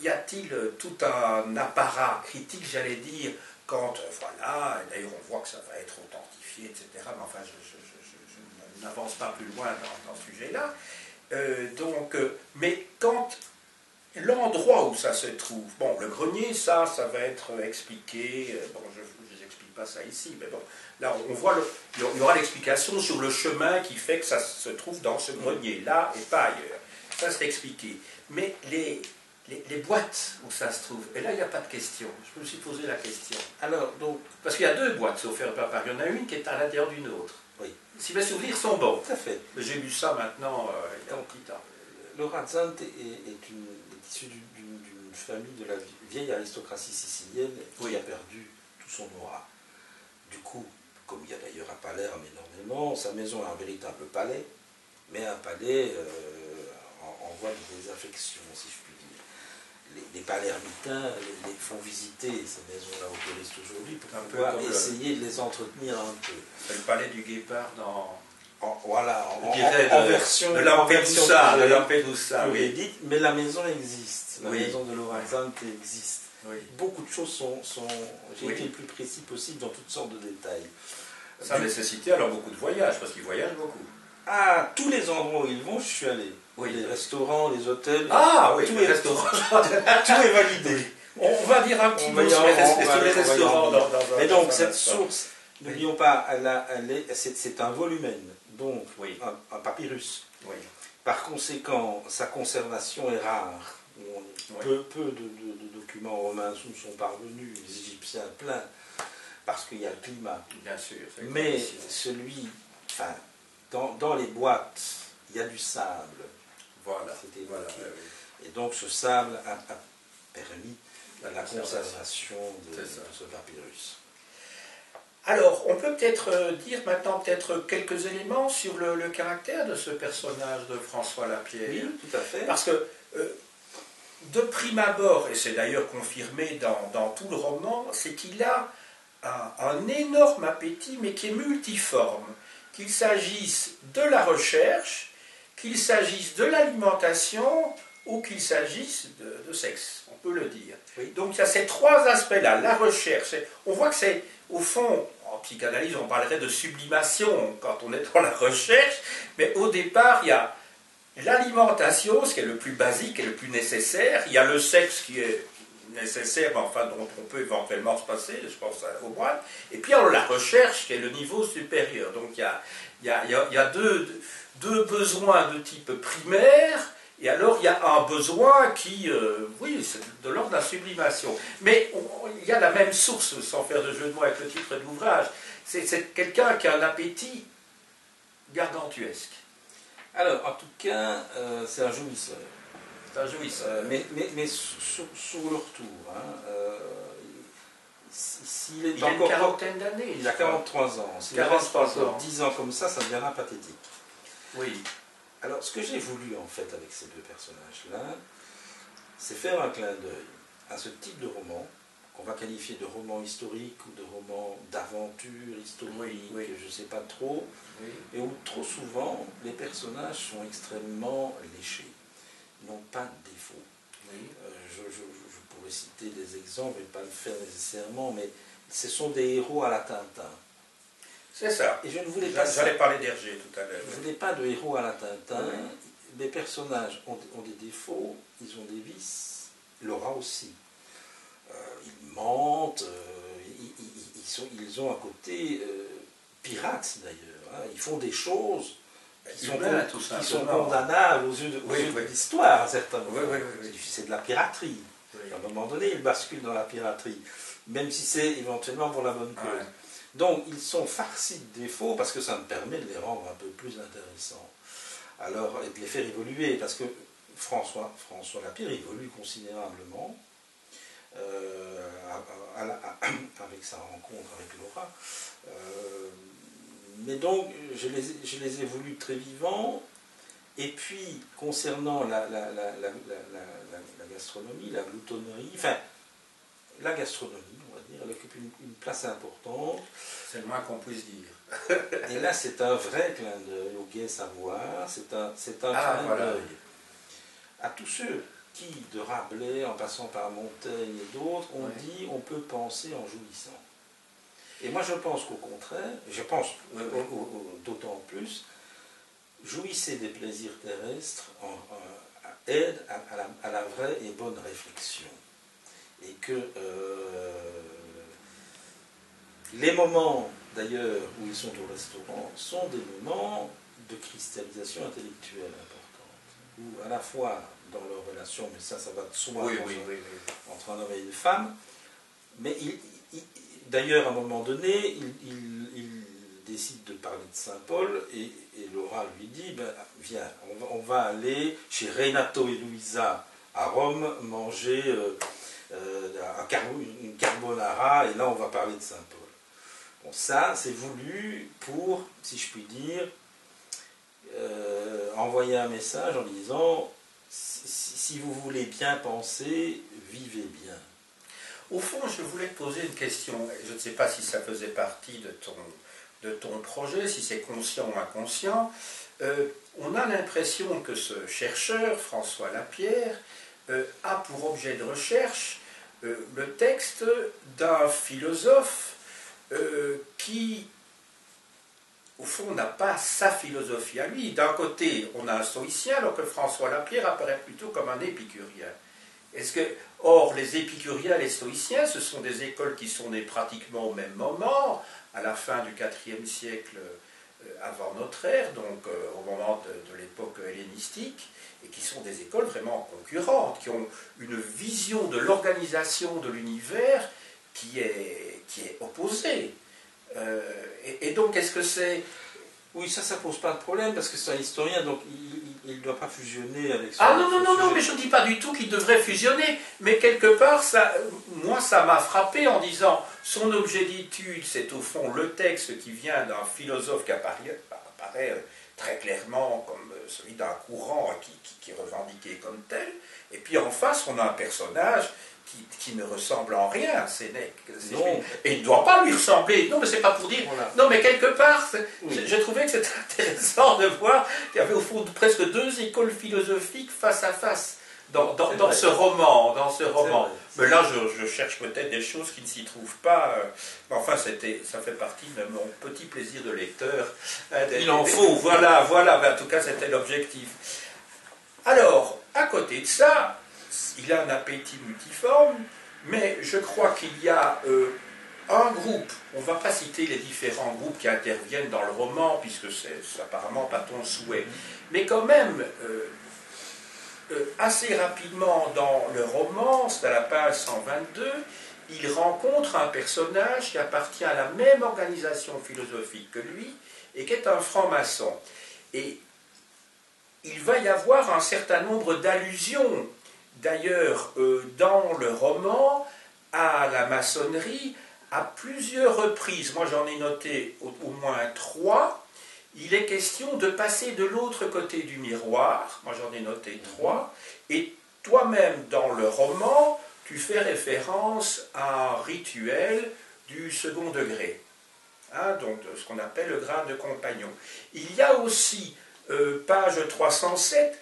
y a-t-il tout un apparat critique, j'allais dire, quand, voilà, d'ailleurs on voit que ça va être authentifié, etc., mais enfin je n'avance pas plus loin dans ce sujet-là. Mais quand l'endroit où ça se trouve, bon, le grenier, ça va être expliqué, bon, je ne vous explique pas ça ici, mais bon, là on voit, il y aura l'explication sur le chemin qui fait que ça se trouve dans ce grenier, là et pas ailleurs. Ça c'est expliqué. Mais les boîtes où ça se trouve, et là il n'y a pas de question, je me suis posé la question. Alors, donc, parce qu'il y a deux boîtes, sauf erreur, il y en a une qui est à l'intérieur d'une autre. Oui. Si mes souvenirs sont bons. Tout à fait. J'ai lu ça maintenant il y a un petit temps. Lorentzante est issu d'une famille de la vieille aristocratie sicilienne qui a perdu tout son aura. Du coup, comme il y a d'ailleurs à Palerme énormément, sa maison est un véritable palais, mais un palais en voie de désaffection, si je puis dire. Les Palermitains les font visiter ces maisons-là aux touristes aujourd'hui pour pouvoir essayer de les entretenir un peu. C'est le palais du Guépard dans... en version de Lampedusa, oui. Mais la maison existe, la oui. maison de Lorentzante existe. Oui. Beaucoup de choses sont j'ai été le plus précis possible dans toutes sortes de détails. Ça a nécessité alors beaucoup de voyages, parce qu'ils voyagent beaucoup. À tous les endroits où ils vont, je suis allé. Oui. Les restaurants, les hôtels. Ah oui, tous les restaurants. Tout est validé. Oui. On va dire un petit mot sur les restaurants. Mais donc, cette source, n'oublions pas, c'est un volumen, donc oui. un papyrus. Oui. Par conséquent, sa conservation est rare. Peu de documents romains nous sont parvenus, les Égyptiens plein, parce qu'il y a le climat. Bien sûr. Mais dans les boîtes, il y a du sable. Voilà. Et donc ce sable a permis la conservation de ce papyrus. Alors, on peut peut-être dire maintenant quelques éléments sur le caractère de ce personnage de François Lapierre. Oui, tout à fait. Parce que, de prime abord, et c'est d'ailleurs confirmé dans tout le roman, c'est qu'il a un énorme appétit, mais qui est multiforme. Qu'il s'agisse de la recherche, qu'il s'agisse de l'alimentation, ou qu'il s'agisse de sexe, on peut le dire. Oui. Donc il y a ces trois aspects-là, la recherche. On voit que c'est, au fond, en psychanalyse, on parlerait de sublimation quand on est dans la recherche, mais au départ, il l'alimentation, ce qui est le plus basique et le plus nécessaire. Il y a le sexe qui est nécessaire, mais enfin dont on peut éventuellement se passer, je pense au moine. Et puis il y a la recherche qui est le niveau supérieur. Donc il y a deux besoins de type primaire, et alors il y a un besoin qui, oui, c'est de l'ordre de la sublimation. Mais il y a la même source, sans faire de jeu de mots avec le titre de l'ouvrage. C'est quelqu'un qui a un appétit gargantuesque. Alors, en tout cas, c'est un jouisseur. C'est un jouisseur. Mais sous le retour. Hein, il a une quarantaine d'années. Il a 43 ans. S'il reste encore 10 ans comme ça deviendra pathétique. Oui. Alors, ce que j'ai voulu, en fait, avec ces deux personnages-là, c'est faire un clin d'œil à ce type de roman, qu'on va qualifier de roman historique ou de roman d'aventure historique, oui. Je ne sais pas trop, oui. Et où trop souvent les personnages sont extrêmement léchés, n'ont pas de défaut. Oui. Je pourrais citer des exemples, je ne vais pas le faire nécessairement, mais ce sont des héros à la Tintin. C'est ça. Et je ne voulais pas. J'allais parler d'Hergé tout à l'heure. Je ne voulais pas de héros à la Tintin. Oui. Les personnages ont des défauts, ils ont des vices, Laura aussi. Ils mentent, ils ont un côté pirates d'ailleurs. Hein. Ils font des choses qui sont condamnables aux yeux de l'histoire, certainement. Oui. C'est de la piraterie. Oui. À un moment donné, ils basculent dans la piraterie, même si c'est éventuellement pour la bonne cause. Ouais. Donc, ils sont farcis de défauts parce que ça me permet de les rendre un peu plus intéressants. Alors, et de les faire évoluer, parce que François Lapierre évolue considérablement. Avec sa rencontre avec Laura. Mais donc, je les ai voulus très vivants. Et puis, concernant la gastronomie, la gloutonnerie, enfin, la gastronomie, on va dire, elle occupe une place importante. C'est le moins qu'on puisse dire. Et là, c'est un vrai clin d'œil au Gai Savoir, c'est un clin d'œil à tous ceux qui, de Rabelais, en passant par Montaigne et d'autres, ont dit on peut penser en jouissant. Et moi je pense qu'au contraire, d'autant plus, jouissez des plaisirs terrestres aide à la vraie et bonne réflexion. Et que les moments, d'ailleurs, où ils sont au restaurant, sont des moments de cristallisation intellectuelle importante, où à la fois dans leur relation, mais ça va de soi entre un homme et une femme, mais d'ailleurs à un moment donné, il décide de parler de Saint-Paul, et Laura lui dit, ben, viens, on va aller chez Renato et Luisa à Rome manger une carbonara, et là on va parler de Saint-Paul. Bon, ça c'est voulu pour, si je puis dire, envoyer un message en disant, si vous voulez bien penser, vivez bien. Au fond, je voulais te poser une question. Je ne sais pas si ça faisait partie de ton projet, si c'est conscient ou inconscient. On a l'impression que ce chercheur, François Lapierre, a pour objet de recherche le texte d'un philosophe qui, au fond, n'a pas sa philosophie à lui. D'un côté, on a un stoïcien, alors que François Lapierre apparaît plutôt comme un épicurien. Or, les épicuriens et les stoïciens, ce sont des écoles qui sont nées pratiquement au même moment, à la fin du IVe siècle avant notre ère, donc au moment de l'époque hellénistique, et qui sont des écoles vraiment concurrentes, qui ont une vision de l'organisation de l'univers qui est opposée. Et donc, est-ce que c'est... Oui, ça pose pas de problème, parce que c'est un historien, donc il ne doit pas fusionner avec son... Ah non, mais je ne dis pas du tout qu'il devrait fusionner, mais quelque part, moi, ça m'a frappé en disant, son objet d'étude, c'est au fond le texte qui vient d'un philosophe qui apparaît très clairement comme celui d'un courant qui est revendiqué comme tel, et puis en face, on a un personnage qui ne ressemble en rien à Sénèque. Et il ne doit pas lui ressembler. Non, mais c'est pas pour dire... Voilà. Non, mais quelque part, je trouvais que c'était intéressant de voir qu'il y avait au fond presque deux écoles philosophiques face à face dans ce roman. Mais là, je cherche peut-être des choses qui ne s'y trouvent pas. Mais enfin, ça fait partie de mon petit plaisir de lecteur. Il en faut. Voilà. Mais en tout cas, c'était l'objectif. Alors, à côté de ça, il a un appétit multiforme, mais je crois qu'il y a un groupe, on ne va pas citer les différents groupes qui interviennent dans le roman, puisque c'est apparemment pas ton souhait, mais quand même, assez rapidement dans le roman, c'est à la page 122, il rencontre un personnage qui appartient à la même organisation philosophique que lui, et qui est un franc-maçon. Et il va y avoir un certain nombre d'allusions, d'ailleurs, dans le roman, à la maçonnerie, à plusieurs reprises. Moi, j'en ai noté au moins 3. Il est question de passer de l'autre côté du miroir. Moi, j'en ai noté 3. Et toi-même, dans le roman, tu fais référence à un rituel du second degré. Hein, donc, ce qu'on appelle le grade de compagnon. Il y a aussi, page 307,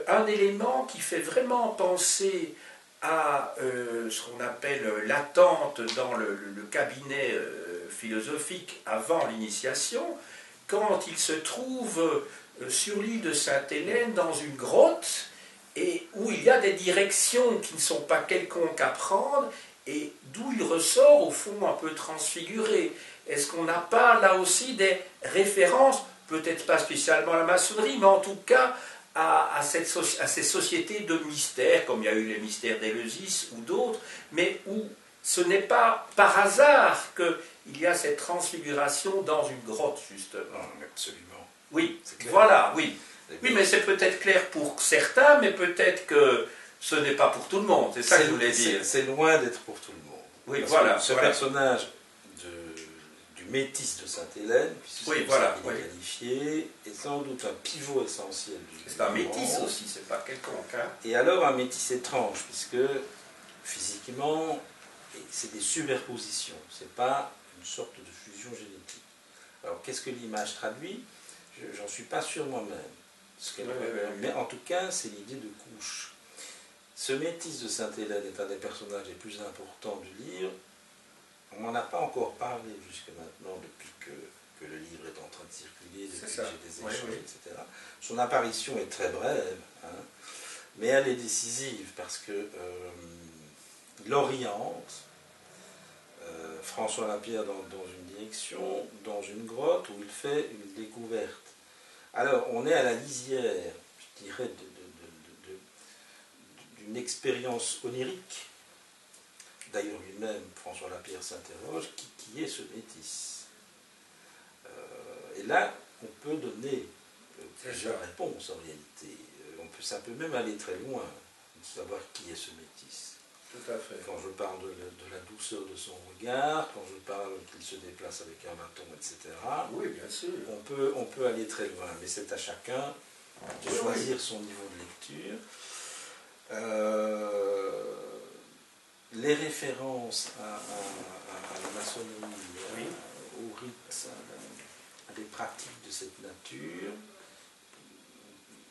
un élément qui fait vraiment penser à ce qu'on appelle l'attente dans le cabinet philosophique avant l'initiation, quand il se trouve sur l'île de Sainte-Hélène dans une grotte, et où il y a des directions qui ne sont pas quelconques à prendre, et d'où il ressort au fond un peu transfiguré. Est-ce qu'on n'a pas là aussi des références, peut-être pas spécialement à la maçonnerie, mais en tout cas à ces sociétés de mystères, comme il y a eu les mystères d'Éleusis ou d'autres, mais où ce n'est pas par hasard qu'il y a cette transfiguration dans une grotte, justement. Absolument. Oui, voilà, oui. Oui, mais c'est peut-être clair pour certains, mais peut-être que ce n'est pas pour tout le monde. C'est ça que je voulais dire. C'est loin d'être pour tout le monde. Oui, parce voilà. Que ce personnage du métis de Sainte-Hélène, puisque oui, c'est voilà, ça qu'il est qualifié, est sans doute un pivot essentiel du c'est un métis aussi, c'est pas quelconque. Hein. Et alors un métis étrange, puisque physiquement, c'est des superpositions. C'est pas une sorte de fusion génétique. Alors qu'est-ce que l'image traduit? J'en suis pas sûr moi-même. Mais en tout cas, c'est l'idée de couche. Ce métis de Sainte-Hélène est un des personnages les plus importants du livre. On n'en a pas encore parlé jusqu'à maintenant, depuis que le livre est en train de circuler, depuis que j'ai des échanges, etc. Son apparition est très brève, hein, mais elle est décisive parce que il oriente François Lapierre dans une direction, dans une grotte où il fait une découverte. Alors, on est à la lisière, je dirais, d'une expérience onirique. D'ailleurs, lui-même, François Lapierre s'interroge, qui est ce métis? Et là, on peut donner plusieurs réponses, en réalité. Ça peut même aller très loin, de savoir qui est ce métis. Tout à fait. Quand je parle de la douceur de son regard, quand je parle qu'il se déplace avec un bâton, etc. Oui, bien sûr. On peut aller très loin, mais c'est à chacun de choisir son niveau de lecture. Les références à la maçonnerie, au rite, à des pratiques de cette nature,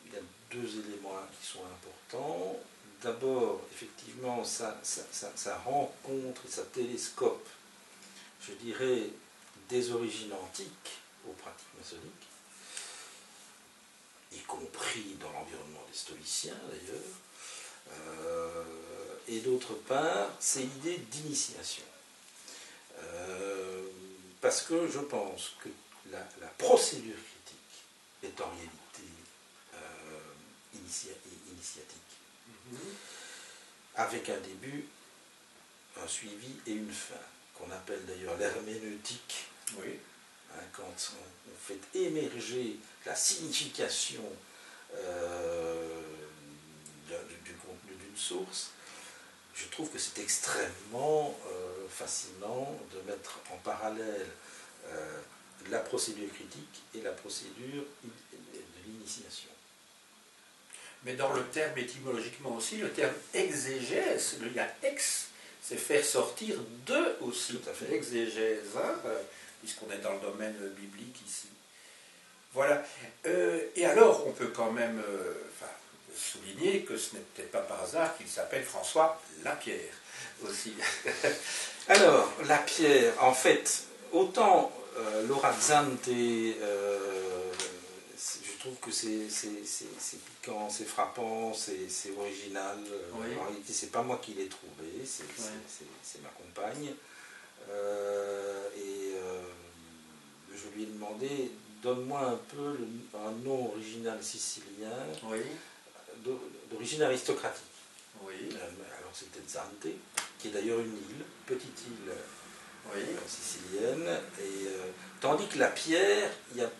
il y a 2 éléments qui sont importants. D'abord, effectivement, ça rencontre et ça télescope, je dirais, des origines antiques aux pratiques maçonniques, y compris dans l'environnement des stoïciens d'ailleurs, et d'autre part, c'est l'idée d'initiation. Parce que je pense que la procédure critique est en réalité initiatique. Avec un début, un suivi et une fin, qu'on appelle d'ailleurs l'herméneutique. Oui. Hein, quand on fait émerger la signification du contenu d'une source, je trouve que c'est extrêmement fascinant de mettre en parallèle la procédure critique et la procédure de l'initiation. Mais dans le terme étymologiquement aussi, le terme exégèse, il y a ex, c'est faire sortir de aussi. Tout à fait. Exégèse, hein, puisqu'on est dans le domaine biblique ici. Voilà. Et alors, on peut quand même souligner que ce n'est peut-être pas par hasard qu'il s'appelle François Lapierre aussi. Alors, Lapierre, en fait, autant Laura Zante, je trouve que c'est piquant, c'est frappant, c'est original. Oui. En réalité, c'est pas moi qui l'ai trouvé, c'est ma compagne. Je lui ai demandé, donne-moi un peu un nom original sicilien, Oui. d'origine aristocratique. Oui. Alors c'était Zante, qui est d'ailleurs une île, petite île Oui. sicilienne. Tandis que la pierre,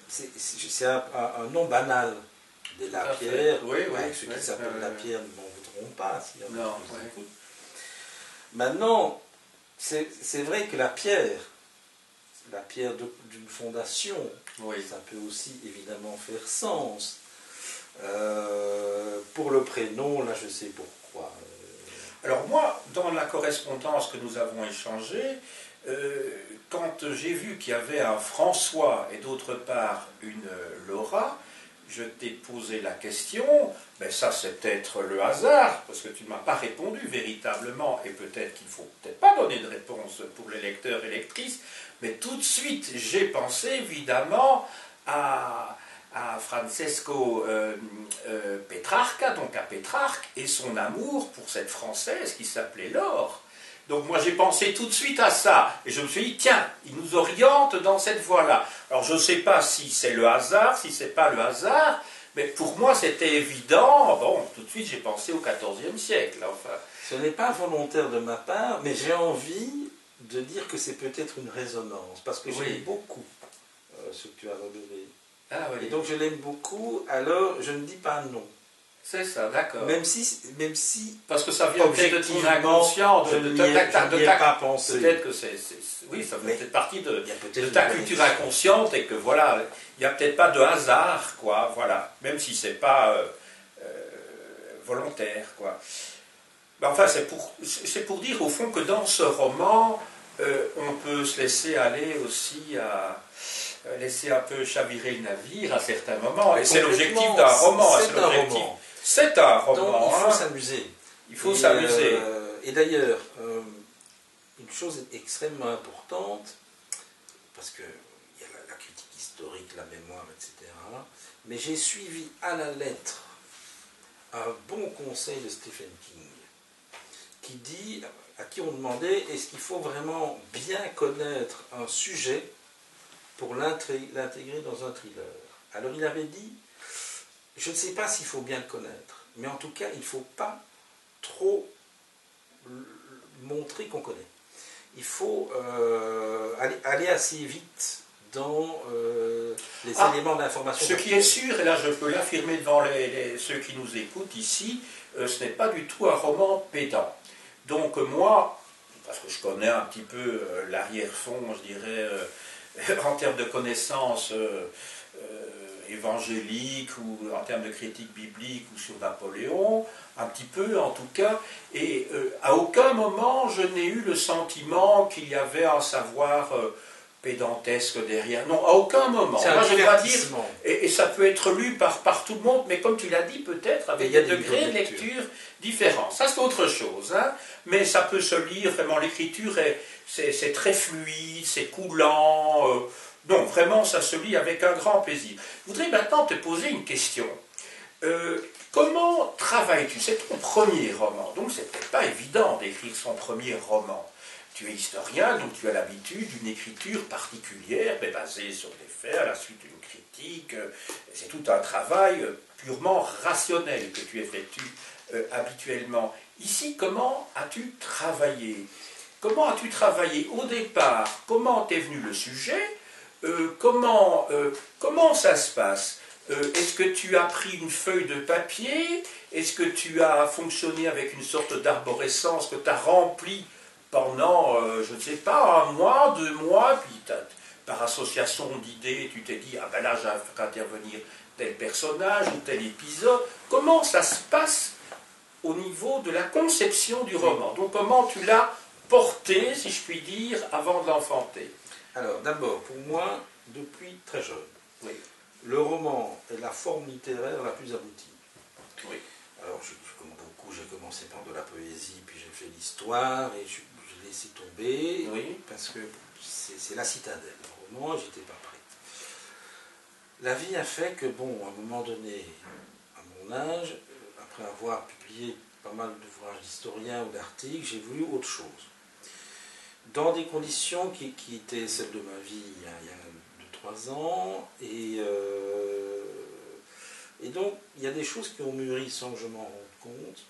c'est un nom banal de la pierre. Oui, oui. Ceux qui s'appellent la pierre ne m'en voudront pas. Si non. Oui. Maintenant, c'est vrai que la pierre d'une fondation, oui. ça peut aussi évidemment faire sens. Pour le prénom, là je sais pourquoi. Alors moi, dans la correspondance que nous avons échangée, quand j'ai vu qu'il y avait un François et d'autre part une Laura, je t'ai posé la question, mais ça c'est peut-être le hasard, parce que tu ne m'as pas répondu véritablement, et peut-être qu'il ne faut peut-être pas donner de réponse pour les lecteurs et lectrices, mais tout de suite j'ai pensé évidemment à Francesco Petrarca, donc à Pétrarque, et son amour pour cette Française qui s'appelait Laure. Donc moi j'ai pensé tout de suite à ça, et je me suis dit, tiens, il nous oriente dans cette voie-là. Alors je ne sais pas si c'est le hasard, si c'est pas le hasard, mais pour moi c'était évident. Bon, tout de suite j'ai pensé au XIVe siècle. Enfin. Ce n'est pas volontaire de ma part, mais j'ai envie de dire que c'est peut-être une résonance, parce que j'aime beaucoup ce que tu as relevé. Ah, oui. Et donc je l'aime beaucoup, alors je ne dis pas non. C'est ça, d'accord. Même si parce que ça vient peut-être de ton inconscient, je n'y ai pas pensé. Peut-être que oui, ça fait peut-être partie de ta culture inconsciente et que voilà, il n'y a peut-être pas de hasard, quoi, voilà, même si c'est pas volontaire, quoi. Ben, enfin, c'est pour dire au fond que dans ce roman, on peut se laisser aller aussi à laisser un peu chavirer le navire à certains moments. Et c'est l'objectif d'un roman. C'est un roman. Donc il faut s'amuser. Il faut s'amuser. Et d'ailleurs, une chose extrêmement importante, parce qu'il y a la critique historique, la mémoire, etc. Mais j'ai suivi à la lettre un bon conseil de Stephen King, qui dit, à qui on demandait, est-ce qu'il faut vraiment bien connaître un sujet pour l'intégrer dans un thriller. Alors il avait dit, je ne sais pas s'il faut bien le connaître, mais en tout cas, il ne faut pas trop montrer qu'on connaît. Il faut aller assez vite dans les éléments d'information. Ce qui est sûr, et là je peux l'affirmer devant ceux qui nous écoutent ici, ce n'est pas du tout un roman pédant. Donc moi, parce que je connais un petit peu l'arrière-fond, je dirais, en termes de connaissances évangéliques ou en termes de critique biblique ou sur Napoléon, un petit peu en tout cas, et à aucun moment je n'ai eu le sentiment qu'il y avait un savoir pédantesque derrière. Non, à aucun moment. Moi, je dois dire, et ça peut être lu par tout le monde, mais comme tu l'as dit, peut-être avec des degrés de lecture différents. Ça, c'est autre chose. Hein, mais ça peut se lire, vraiment, l'écriture, c'est très fluide, c'est coulant. Donc, vraiment, ça se lit avec un grand plaisir. Je voudrais maintenant te poser une question. Comment travailles-tu? C'est ton premier roman, donc c'est peut-être pas évident d'écrire son premier roman. Tu es historien, donc tu as l'habitude d'une écriture particulière, mais basée sur des faits, à la suite d'une critique. C'est tout un travail purement rationnel que tu effectues habituellement. Ici, comment as-tu travaillé? Comment as-tu travaillé au départ? Comment t'est venu le sujet? Comment ça se passe? Est-ce que tu as pris une feuille de papier? Est-ce que tu as fonctionné avec une sorte d'arborescence que tu as remplie pendant, je ne sais pas, 1 mois, 2 mois, puis par association d'idées, tu t'es dit, ah ben là, je vais faire intervenir tel personnage ou tel épisode. Comment ça se passe au niveau de la conception du roman? Donc comment tu l'as porté, si je puis dire, avant de l'enfanter? Alors d'abord, pour moi, depuis très jeune, oui. Le roman est la forme littéraire la plus aboutie. Oui. Alors, comme beaucoup, j'ai commencé par de la poésie, puis j'ai fait l'histoire, et je l'ai laissé tomber, oui. parce que c'est la citadelle. Le roman, j'étais pas prêt. La vie a fait que, bon, à un moment donné, à mon âge, après avoir publié pas mal d'ouvrages d'historiens ou d'articles, j'ai voulu autre chose. Dans des conditions qui étaient celles de ma vie il y a 2-3 ans, et donc il y a des choses qui ont mûri sans que je m'en rende compte.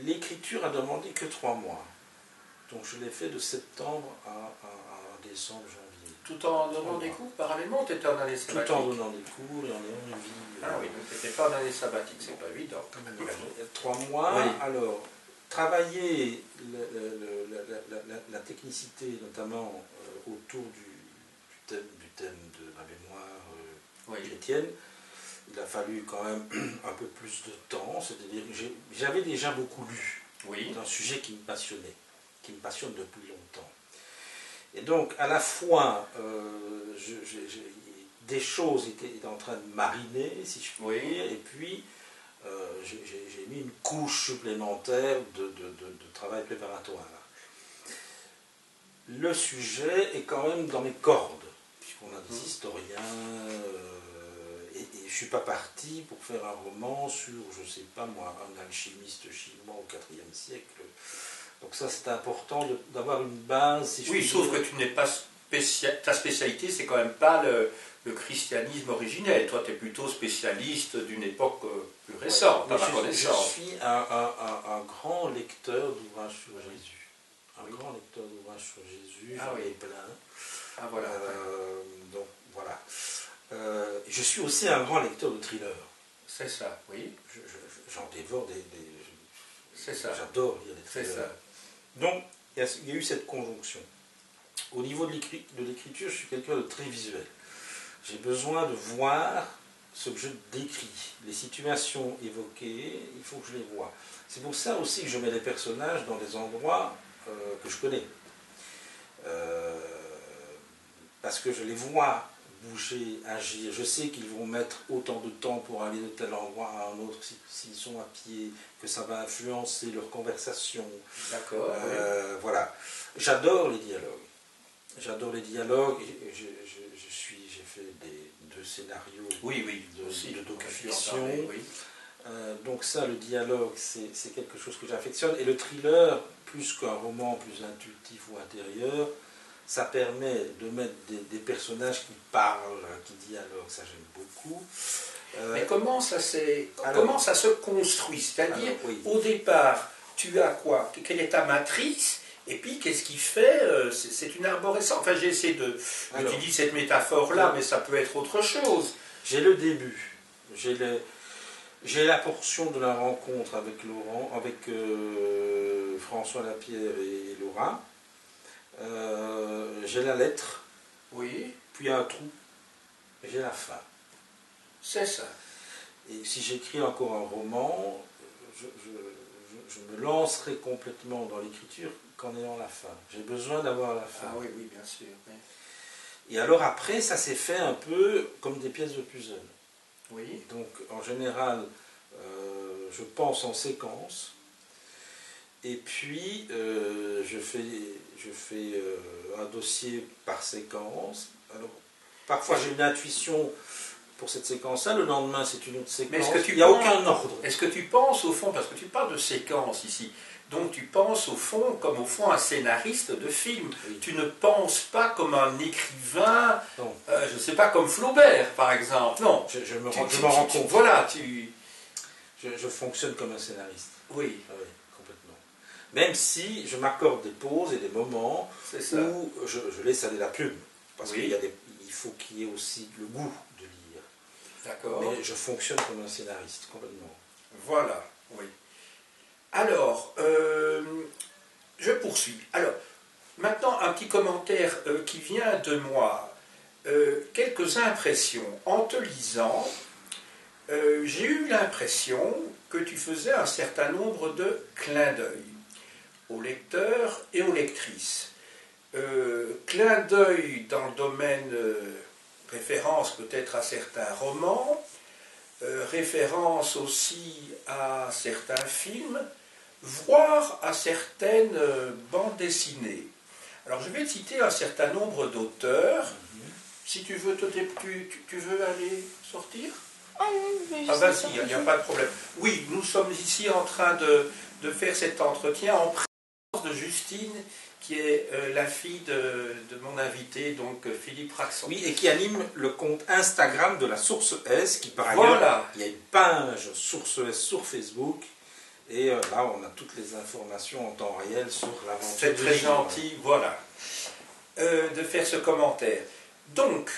L'écriture a demandé que 3 mois. Donc je l'ai fait de septembre à décembre, janvier. Tout en donnant des cours parallèlement, tu étais en année sabbatique? Tout en donnant des cours et en ayant une vie. Ah oui, donc tu n'étais pas en année sabbatique, c'est pas évident. 3 mois, oui. Alors, travailler la technicité, notamment autour du thème de la mémoire chrétienne, il a fallu quand même un peu plus de temps, c'est-à-dire que j'avais déjà beaucoup lu. Oui. C'est un sujet qui me passionnait, qui me passionne depuis longtemps. Et donc, à la fois, des choses étaient en train de mariner, si je puis dire, et puis j'ai mis une couche supplémentaire de travail préparatoire. Le sujet est quand même dans mes cordes, puisqu'on a des historiens, et je ne suis pas parti pour faire un roman sur, je ne sais pas moi, un alchimiste chinois au IVe siècle. Donc ça, c'est important d'avoir une base. Si oui, sauf que tu n'es pas ta spécialité, c'est quand même pas le christianisme originel. Toi, tu es plutôt spécialiste d'une époque plus récente, à ma connaissance. Je suis un grand lecteur d'ouvrages sur Jésus. Un grand lecteur d'ouvrages sur Jésus, j'en ai plein. Ah voilà. Donc voilà. Je suis aussi un grand lecteur de thrillers. C'est ça, oui. J'en dévore C'est ça. J'adore lire des thrillers. C'est ça. Donc, il y a eu cette conjonction. Au niveau de l'écriture, je suis quelqu'un de très visuel. J'ai besoin de voir ce que je décris. Les situations évoquées, il faut que je les vois. C'est pour ça aussi que je mets les personnages dans des endroits que je connais. Parce que je les vois bouger, agir. Je sais qu'ils vont mettre autant de temps pour aller de tel endroit à un autre s'ils sont à pied, que ça va influencer leur conversation. D'accord. Voilà. J'adore les dialogues. J'adore les dialogues. J'ai fait 2 scénarios de docu-fiction. Donc ça, le dialogue, c'est quelque chose que j'affectionne. Et le thriller, plus qu'un roman plus intuitif ou intérieur, ça permet de mettre des personnages qui parlent, qui dialoguent, ça j'aime beaucoup. Mais comment ça se construit? C'est-à-dire, au départ, tu as quoi? Quelle est ta matrice? Et puis, qu'est-ce qui fait? C'est une arborescence. Enfin, j'ai essayé d'utiliser cette métaphore-là, mais ça peut être autre chose. J'ai le début. J'ai la portion de la rencontre avec François Lapierre et Laura. J'ai la lettre. Oui. Puis un trou. Et j'ai la fin. C'est ça. Et si j'écris encore un roman, je me lancerai complètement dans l'écriture qu'en ayant la fin. J'ai besoin d'avoir la fin. Ah oui, bien sûr. Oui. Et alors après, ça s'est fait un peu comme des pièces de puzzle. Oui. Donc en général, je pense en séquence. Et puis, je fais un dossier par séquence. Alors, parfois, j'ai une intuition pour cette séquence-là. Le lendemain, c'est une autre séquence. Mais il n'y a aucun ordre. Est-ce que tu penses, au fond, parce que tu parles de séquence ici, donc tu penses, au fond, comme au fond un scénariste de film. Oui. Tu ne penses pas comme un écrivain, je ne sais pas, comme Flaubert, par exemple. Non. Je me rends compte. Voilà, je fonctionne comme un scénariste. Oui. Même si je m'accorde des pauses et des moments où je laisse aller la plume. Parce qu'il faut qu'il y ait aussi le goût de lire. D'accord. Mais je fonctionne comme un scénariste, complètement. Voilà, oui. Alors, je poursuis. Alors, maintenant, un petit commentaire qui vient de moi. Quelques impressions. En te lisant, j'ai eu l'impression que tu faisais un certain nombre de clins d'œil aux lecteurs et aux lectrices. Clin d'œil dans le domaine référence peut-être à certains romans, référence aussi à certains films, voire à certaines bandes dessinées. Alors je vais citer un certain nombre d'auteurs si tu veux, tu veux aller sortir? Ah non, Ah ben si, il n'y a pas de problème. Oui, nous sommes ici en train de faire cet entretien en présence de Justine, qui est la fille de mon invité, donc Philippe Raxon. Oui, et qui anime le compte Instagram de la Source S, qui par ailleurs, Voilà. il y a une page Source S sur Facebook, et là on a toutes les informations en temps réel sur l'aventure. C'est très gentil, voilà, de faire ce commentaire. Donc,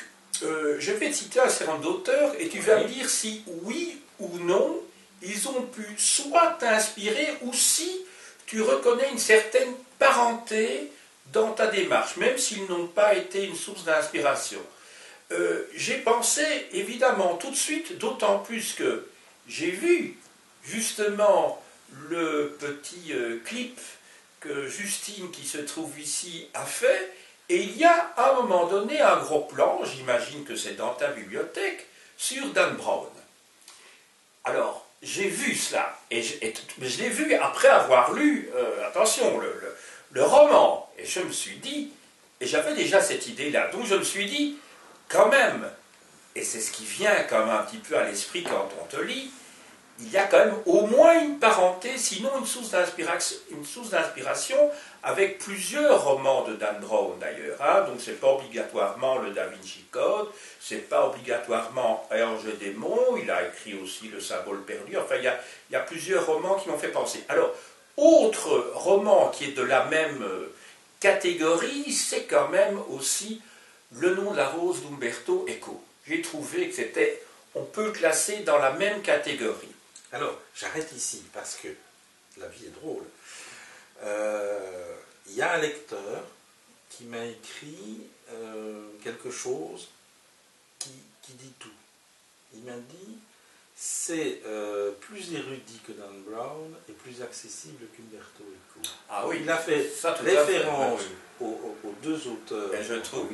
je vais te citer un certain nombre d'auteurs, et tu vas me dire si oui ou non, ils ont pu soit t'inspirer, ou si tu reconnais une certaine parenté dans ta démarche, même s'ils n'ont pas été une source d'inspiration. J'ai pensé, évidemment, tout de suite, d'autant plus que j'ai vu, justement, le petit clip que Justine, qui se trouve ici, a fait, et il y a, à un moment donné, un gros plan, j'imagine que c'est dans ta bibliothèque, sur Dan Brown. Alors, j'ai vu cela, mais je l'ai vu après avoir lu, attention, le roman, et je me suis dit, et j'avais déjà cette idée-là, donc je me suis dit, quand même, et c'est ce qui vient quand même un petit peu à l'esprit quand on te lit, il y a quand même au moins une parenté, sinon une source d'inspiration avec plusieurs romans de Dan Brown d'ailleurs. Hein. Donc c'est pas obligatoirement le Da Vinci Code, c'est pas obligatoirement Ange et démon, il a écrit aussi Le symbole perdu, enfin il y a plusieurs romans qui m'ont fait penser. Alors, autre roman qui est de la même catégorie, c'est quand même aussi Le nom de la rose d'Umberto Eco. J'ai trouvé que c'était, on peut classer dans la même catégorie. Alors, j'arrête ici parce que la vie est drôle. Il y a un lecteur qui m'a écrit quelque chose qui dit tout. Il m'a dit, c'est plus érudit que Dan Brown et plus accessible qu'Umberto Eco. Ah oui, il a fait ça, référence fait, oui. aux deux auteurs je trouve.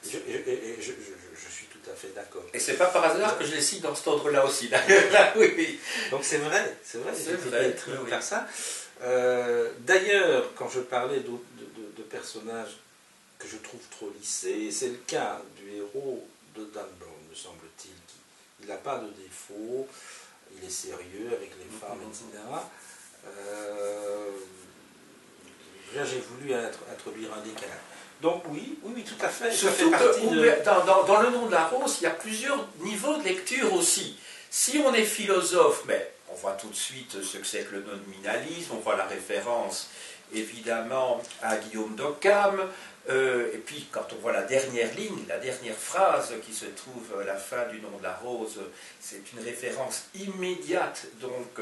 Je suis tout à fait d'accord. Et c'est pas par hasard que je les cite dans cet ordre-là aussi, d'ailleurs. Oui, oui. Donc c'est vrai, vrai, oui. faire ça. D'ailleurs, quand je parlais de personnages que je trouve trop lissés, c'est le cas du héros de Dan Brown, me semble-t-il. Il n'a pas de défaut, il est sérieux avec les femmes, etc. J'ai voulu introduire un décalage. Donc oui, tout à fait. Surtout dans Le nom de la rose, il y a plusieurs niveaux de lecture aussi. Si on est philosophe, mais on voit tout de suite ce que c'est que le nominalisme, on voit la référence évidemment à Guillaume d'Occam, et puis quand on voit la dernière ligne, la dernière phrase qui se trouve à la fin du nom de la rose, c'est une référence immédiate donc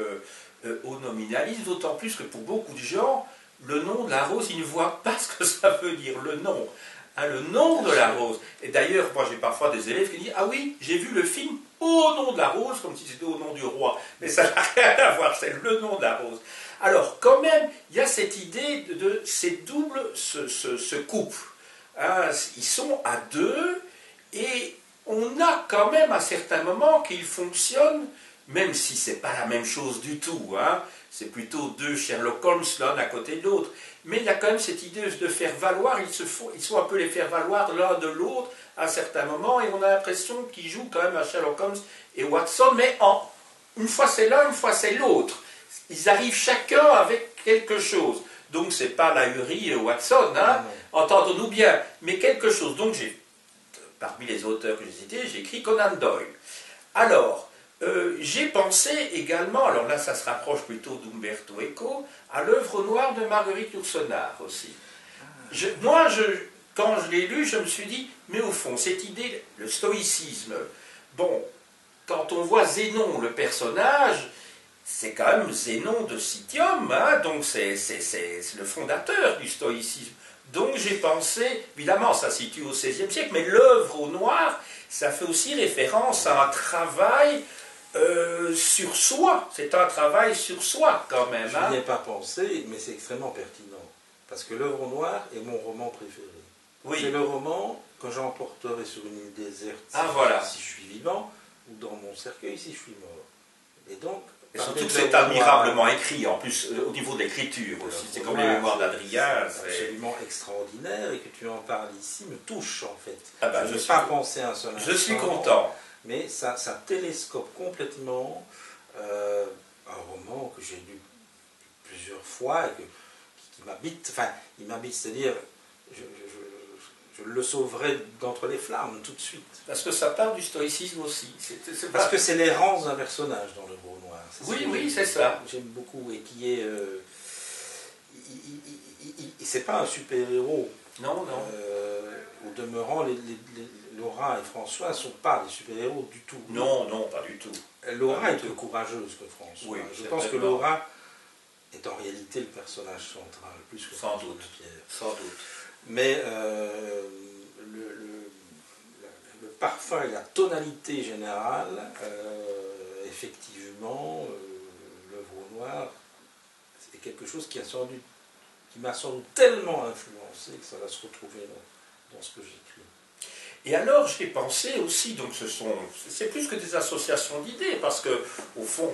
au nominalisme, d'autant plus que pour beaucoup de gens, le nom de la rose, ils ne voient pas ce que ça veut dire, le nom. Hein, le nom de la rose. Et d'ailleurs, moi j'ai parfois des élèves qui disent « Ah oui, j'ai vu le film Au nom de la rose », comme si c'était au nom du roi. Mais ça n'a rien à voir, c'est le nom de la rose. Alors, quand même, il y a cette idée de ces doubles se couple. Hein, ils sont à deux, et on a quand même à certains moments qu'ils fonctionnent, même si ce n'est pas la même chose du tout. Hein. C'est plutôt deux Sherlock Holmes l'un à côté de l'autre. Mais il y a quand même cette idée de faire valoir, ils sont un peu les faire valoir l'un de l'autre à certains moments, et on a l'impression qu'ils jouent quand même à Sherlock Holmes et Watson, mais une fois c'est l'un, une fois c'est l'autre. Ils arrivent chacun avec quelque chose. Donc c'est pas l'ahuri Watson, hein, entendons-nous bien, mais quelque chose. Donc parmi les auteurs que j'ai cités, j'ai écrit Conan Doyle. Alors, j'ai pensé également, alors là ça se rapproche plutôt d'Umberto Eco, à l'œuvre noire de Marguerite Yourcenar aussi. Quand je l'ai lu, je me suis dit, mais au fond, cette idée, le stoïcisme, bon, quand on voit Zénon, le personnage, c'est quand même Zénon de Citium, hein, donc c'est le fondateur du stoïcisme. Donc j'ai pensé, évidemment ça se situe au XVIe siècle, mais l'œuvre au noir, ça fait aussi référence à un travail sur soi. C'est un travail sur soi quand même. Je n'y ai pas pensé, mais c'est extrêmement pertinent. Parce que l'œuvre au noir est mon roman préféré. Oui. C'est le roman que j'emporterai sur une île déserte si je suis vivant, ou dans mon cercueil si je suis mort. Et donc, Et surtout que c'est admirablement écrit, en plus, au niveau de l'écriture aussi. C'est comme les mémoires d'Adrien. C'est absolument extraordinaire, et que tu en parles ici me touche, en fait. Ah ben, je n'ai pas pensé un seul instant. Je suis content. Mais ça télescope complètement un roman que j'ai lu plusieurs fois et qui m'habite. Enfin, il m'habite, c'est-à-dire, je le sauverai d'entre les flammes tout de suite. Parce que ça part du stoïcisme aussi. Parce que c'est l'errance d'un personnage dans Le Veau Noir. Oui, c'est ça. J'aime beaucoup, et qui est... c'est pas un super-héros. Non. Au demeurant, Laura et François ne sont pas des super-héros du tout. Non, pas du tout. Laura est plus courageuse que François. Oui, je pense que Laura est en réalité le personnage central, plus que sans doute. Pierre. Sans doute. Mais le parfum et la tonalité générale, effectivement, Le Veau Noir, c'est quelque chose qui m'a sans doute tellement influencé que ça va se retrouver dans ce que j'écris. Et alors j'ai pensé aussi, donc c'est plus que des associations d'idées, parce que au fond,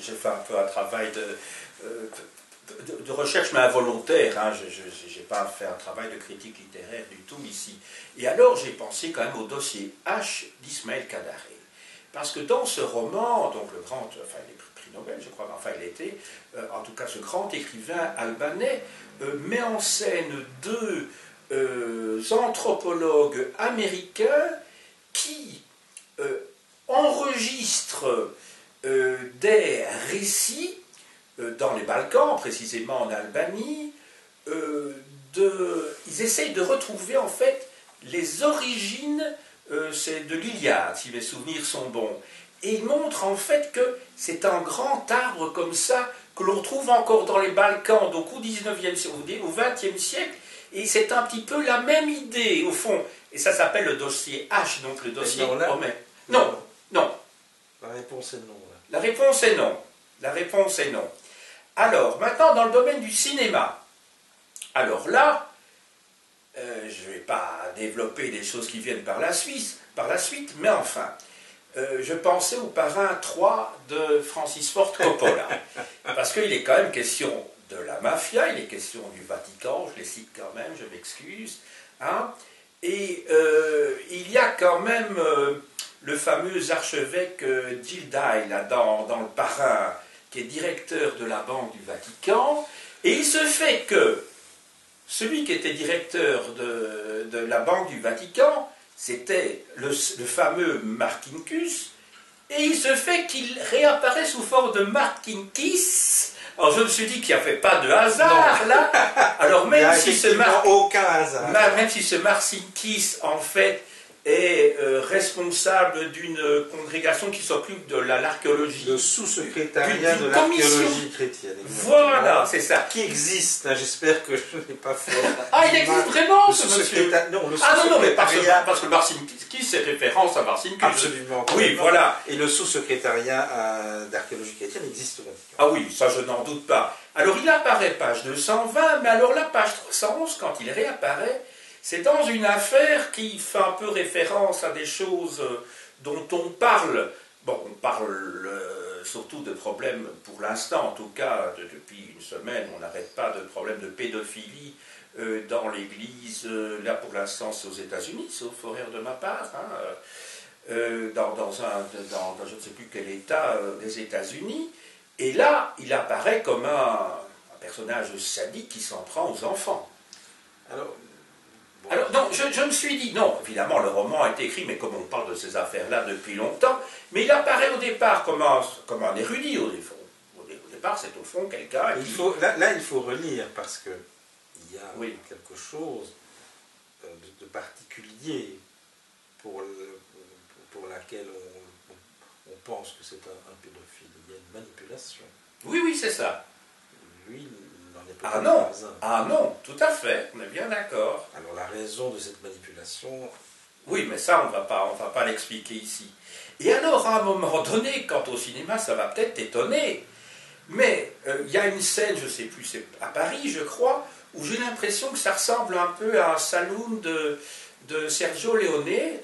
j'ai fait un peu un travail de recherche, mais involontaire, hein. Je n'ai pas fait un travail de critique littéraire du tout ici. Et alors j'ai pensé quand même au dossier H d'Ismaël Kadare. Parce que dans ce roman, donc le grand, enfin il est prix Nobel, je crois, enfin il était, en tout cas ce grand écrivain albanais, met en scène deux anthropologues américains qui enregistrent des récits dans les Balkans, précisément en Albanie. Ils essayent de retrouver en fait les origines c'est de l'Iliade, si mes souvenirs sont bons. Et ils montrent en fait que c'est un grand arbre comme ça que l'on trouve encore dans les Balkans, donc au 19e siècle, au 20e siècle. Et c'est un petit peu la même idée, au fond. Et ça s'appelle le dossier H, donc le dossier Homais. Non. La réponse est non. Là. La réponse est non. La réponse est non. Alors, maintenant, dans le domaine du cinéma. Alors là, je ne vais pas développer des choses qui viennent par la suite, mais enfin, je pensais au Parrain 3 de Francis Ford Coppola. Parce qu'il est quand même question de la mafia, il est question du Vatican, je les cite quand même, je m'excuse. Hein, et il y a quand même le fameux archevêque Gilday, là, dans le Parrain, qui est directeur de la Banque du Vatican, et il se fait que celui qui était directeur de la Banque du Vatican, c'était le fameux Marcinkus, et il se fait qu'il réapparaît sous forme de Marcinkis. Alors je me suis dit qu'il n'y avait pas de hasard là. Alors même si aucun hasard. Même si ce Marcinkis en fait est responsable d'une congrégation qui s'occupe de l'archéologie. Le sous-secrétariat de l'archéologie chrétienne. Voilà, c'est ça. Qui existe, hein, j'espère que je n'ai pas fait. Ah, il existe vraiment, ce monsieur. Non, le non, mais parce que Marcinkis, c'est référence à Marcinkis. Absolument. Oui, voilà. Et le sous-secrétariat d'archéologie chrétienne existe au Vatican. Ah oui, ça je n'en doute pas. Alors il apparaît page 220, mais alors la page 311, quand il réapparaît, c'est dans une affaire qui fait un peu référence à des choses dont on parle. Bon, on parle surtout de problèmes, pour l'instant en tout cas, depuis une semaine, on n'arrête pas de problèmes de pédophilie dans l'Église. Là pour l'instant c'est aux États-Unis, sauf horaire de ma part, hein, dans je ne sais plus quel État des États-Unis. Et là, il apparaît comme un personnage sadique qui s'en prend aux enfants. Alors, donc, je me suis dit, non, évidemment, le roman a été écrit, mais comme on parle de ces affaires-là depuis longtemps, mais il apparaît au départ comme un érudit, au départ, c'est au fond quelqu'un qui... Là, il faut relire, parce qu'il y a quelque chose de particulier pour laquelle on pense que c'est un pédophile. Il y a une manipulation. Oui, c'est ça. Lui, Ah non, tout à fait, on est bien d'accord. Alors la raison de cette manipulation... Oui, mais ça, on va pas l'expliquer ici. Et alors, à un moment donné, quant au cinéma, ça va peut-être t'étonner, mais il y a une scène, je ne sais plus, c'est à Paris, je crois, où j'ai l'impression que ça ressemble un peu à un saloon de Sergio Leone,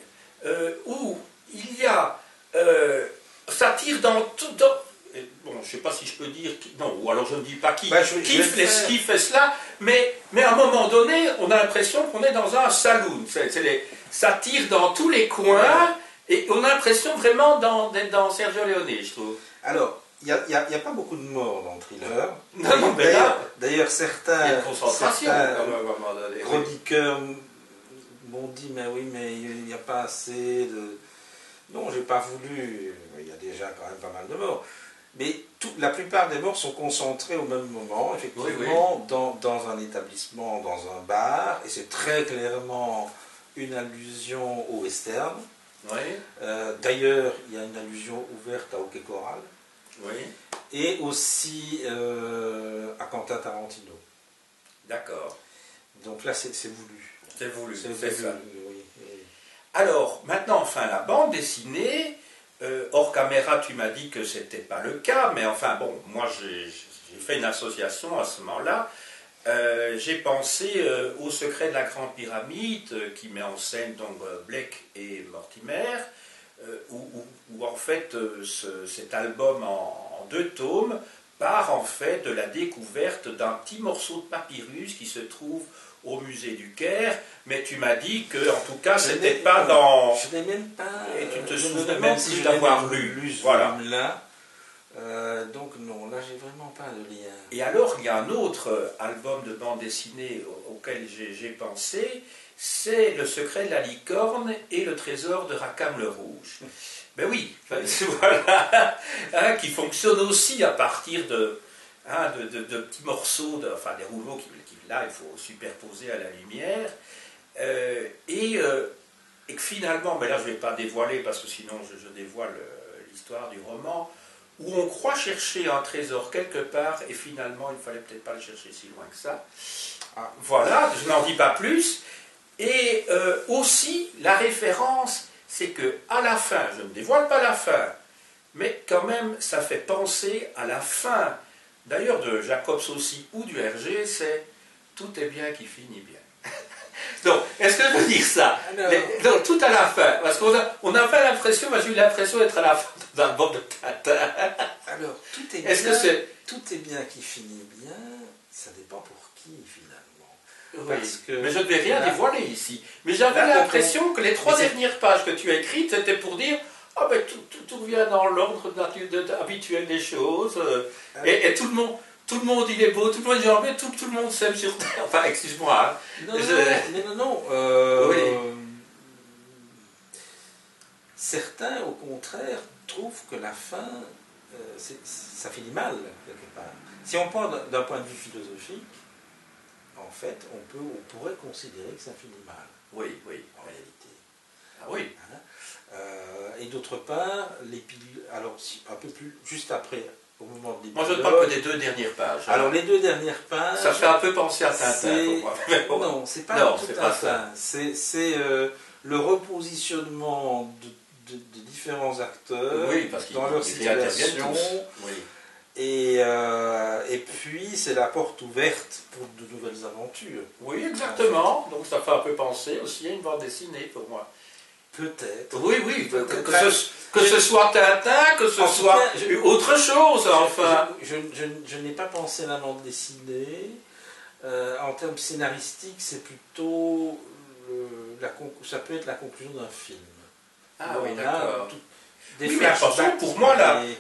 où il y a... ça tire bon, je ne sais pas si je peux dire, non, ou alors je ne dis pas qui, Bah, qui fait cela, mais à un moment donné, on a l'impression qu'on est dans un saloon. Ça tire dans tous les coins, et on a l'impression vraiment d'être dans Sergio Leone, je trouve. Alors, il n'y a pas beaucoup de morts dans le thriller. Non, mais là, d'ailleurs, certains donné, chroniqueurs m'ont dit, mais oui, mais il n'y a pas assez de... Non, j'ai pas voulu, il y a déjà quand même pas mal de morts. Mais la plupart des morts sont concentrés au même moment, effectivement, dans un établissement, dans un bar, et c'est très clairement une allusion au western. Oui. D'ailleurs, il y a une allusion ouverte à Hockey Coral. Oui. Et aussi à Quentin Tarantino. D'accord. Donc là, c'est voulu. C'est voulu, c'est ça. Oui. Alors, maintenant, enfin, la bande dessinée, hors caméra, tu m'as dit que c'était pas le cas, mais enfin, bon, moi, j'ai fait une association à ce moment-là. J'ai pensé au Secret de la Grande Pyramide, qui met en scène donc Blake et Mortimer, où en fait, cet album en 2 tomes part en fait de la découverte d'un petit morceau de papyrus qui se trouve au musée du Caire, mais tu m'as dit que, en tout cas, c'était pas dans... Je n'ai même pas... Et tu te souviens même si d'avoir lu. Voilà. Là. Donc non, là j'ai vraiment pas de lien. Et alors, il y a un autre album de bande dessinée auquel j'ai pensé, c'est Le Secret de la Licorne et le Trésor de Rackham le Rouge. Ben oui, voilà, hein, qui fonctionne aussi à partir de petits morceaux, des rouleaux qui là, il faut superposer à la lumière, et que finalement, mais là je ne vais pas dévoiler parce que sinon je dévoile l'histoire du roman, où on croit chercher un trésor quelque part et finalement il ne fallait peut-être pas le chercher si loin que ça. Voilà, je n'en dis pas plus. Et aussi la référence, c'est que à la fin, je ne dévoile pas la fin, mais quand même ça fait penser à la fin, d'ailleurs de Jacobs aussi ou du Hergé, c'est tout est bien qui finit bien. Donc, est-ce que je veux dire ça? Donc, tout à la fin, parce qu'on a fait l'impression, moi j'ai eu l'impression d'être à la fin d'un bande de Tintin. Alors, tout est bien qui finit bien, ça dépend pour qui finalement. Oui. Mais je ne vais rien dévoiler ici. Mais j'avais l'impression que les 3 dernières pages que tu as écrites, c'était pour dire ah ben tout revient dans l'ordre habituel des choses, et tout le monde il est beau, tout le monde dit mais tout le monde s'aime sur Terre. Enfin, excuse-moi. Hein. Non. Oui. Certains, au contraire, trouvent que la fin, ça finit mal, quelque part. Si on prend d'un point de vue philosophique, en fait, on pourrait considérer que ça finit mal. Oui. En réalité. Ah oui. Hein? Et d'autre part, alors un peu plus, juste après, au moment de l'épilogue... Moi je ne parle que des 2 dernières pages. Alors les 2 dernières pages... Ça fait un peu penser à Tintin pour moi. Non, c'est pas tout à fait. C'est le repositionnement de différents acteurs dans leur situation. Oui. Et puis c'est la porte ouverte pour de nouvelles aventures. Oui, exactement. Donc ça fait un peu penser aussi à une bande dessinée pour moi. Peut-être. Oui, que ce soit Tintin, que ce soit autre chose, enfin. Je n'ai pas pensé à la bande dessinée. En termes scénaristiques, c'est plutôt ça peut être la conclusion d'un film. Ah oui, d'accord. Oui, mais attention, pour moi,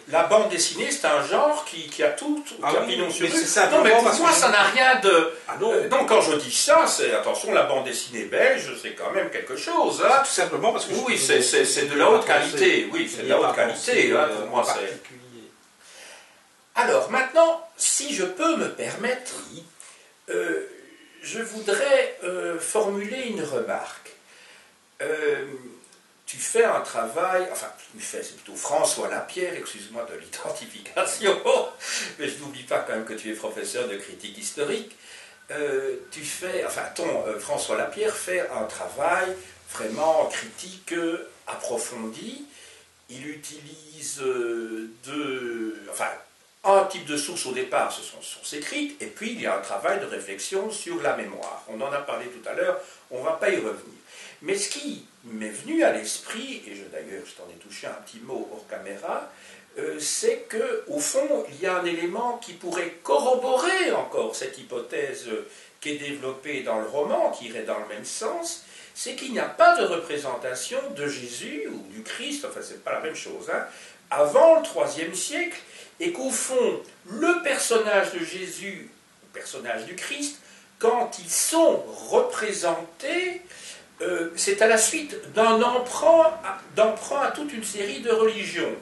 la bande dessinée, c'est un genre qui a tout, qui a pignon sur rue. Non, mais pour moi, ça n'a rien de... donc, quand je dis ça, c'est, attention, la bande dessinée belge, c'est quand même quelque chose. Hein. Tout simplement parce que... Oui, c'est de la haute qualité. Oui, c'est de la haute qualité. Hein, pour moi, c'est... Alors, maintenant, si je peux me permettre, je voudrais formuler une remarque. Tu fais un travail, c'est plutôt François Lapierre, excuse-moi de l'identification, mais je n'oublie pas quand même que tu es professeur de critique historique. François Lapierre fait un travail vraiment critique, approfondi. Il utilise un type de source au départ, ce sont sources écrites, et puis il y a un travail de réflexion sur la mémoire. On en a parlé tout à l'heure, on ne va pas y revenir. Mais ce qui m'est venu à l'esprit, et d'ailleurs je t'en ai touché un petit mot hors caméra, c'est qu'au fond, il y a un élément qui pourrait corroborer encore cette hypothèse qui est développée dans le roman, qui irait dans le même sens, c'est qu'il n'y a pas de représentation de Jésus ou du Christ, enfin c'est pas la même chose, hein, avant le IIIe siècle, et qu'au fond, le personnage de Jésus, le personnage du Christ, quand ils sont représentés, c'est à la suite d'un emprunt à toute une série de religions.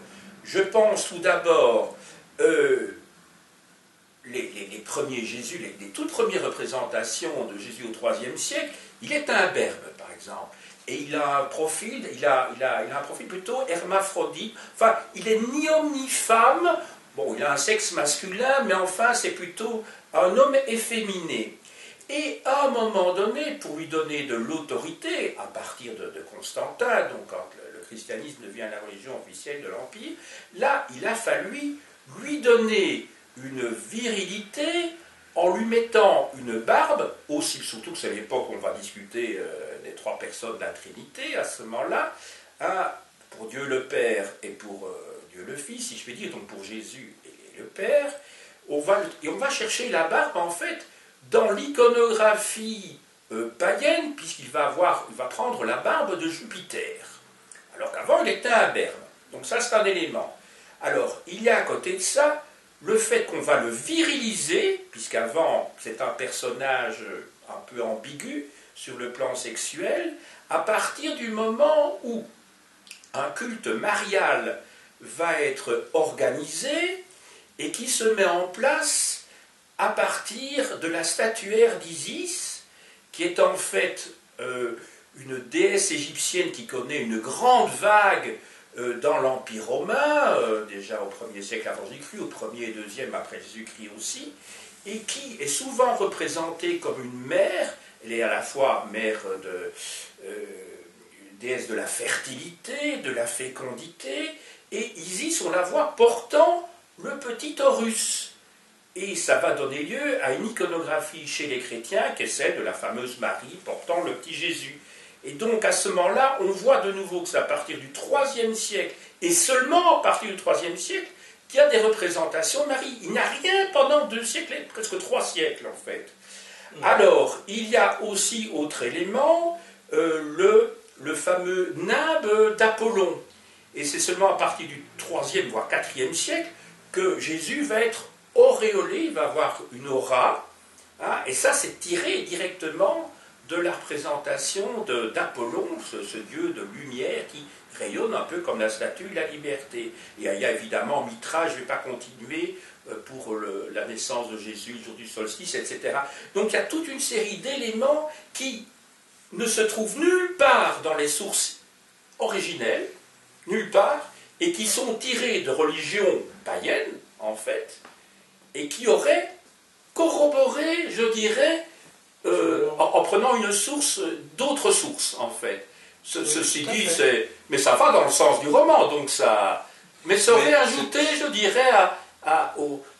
Je pense tout d'abord les premiers Jésus, les toutes premières représentations de Jésus au IIIe siècle, il est un berbe, par exemple. Et il a un profil, il a un profil plutôt hermaphrodite. Enfin, il est ni homme ni femme. Bon, il a un sexe masculin, mais enfin, c'est plutôt un homme efféminé. Et à un moment donné, pour lui donner de l'autorité, à partir de Constantin, donc quand le christianisme devient la religion officielle de l'Empire, là, il a fallu lui donner une virilité en lui mettant une barbe, aussi, surtout que c'est l'époque où on va discuter des trois personnes de la Trinité, à ce moment-là, hein, pour Dieu le Père et pour Dieu le Fils, si je puis dire, donc pour Jésus et le Père, on va chercher la barbe, en fait, dans l'iconographie païenne, puisqu'il va prendre la barbe de Jupiter, alors qu'avant il était un berbe. Donc ça c'est un élément. Alors il y a à côté de ça le fait qu'on va le viriliser, puisqu'avant c'est un personnage un peu ambigu sur le plan sexuel, à partir du moment où un culte marial va être organisé et qui se met en place à partir de la statuaire d'Isis, qui est en fait une déesse égyptienne qui connaît une grande vague dans l'Empire romain, déjà au 1er siècle avant Jésus-Christ, au 1er et 2e après Jésus-Christ aussi, et qui est souvent représentée comme une mère. Elle est à la fois mère déesse de la fertilité, de la fécondité, et Isis, on la voit portant le petit Horus. Et ça va donner lieu à une iconographie chez les chrétiens qui est celle de la fameuse Marie portant le petit Jésus. Et donc à ce moment-là, on voit de nouveau que c'est à partir du IIIe siècle, et seulement à partir du IIIe siècle, qu'il y a des représentations de Marie. Il n'y a rien pendant 2 siècles, presque 3 siècles en fait. Alors, il y a aussi autre élément, le fameux nimbe d'Apollon. Et c'est seulement à partir du 3e, voire 4e siècle, que Jésus va être auréolé, il va avoir une aura, hein, et ça c'est tiré directement de la représentation d'Apollon, ce dieu de lumière qui rayonne un peu comme la statue de la liberté. Et il y a évidemment Mitra, je ne vais pas continuer, pour la naissance de Jésus, le jour du solstice, etc. Donc il y a toute une série d'éléments qui ne se trouvent nulle part dans les sources originelles, nulle part, et qui sont tirés de religions païennes, en fait, et qui auraient corroboré, je dirais, en prenant une source, d'autres sources, en fait. Ceci dit, mais ça va dans le sens du roman, donc ça... Mais ça aurait ajouté, je dirais,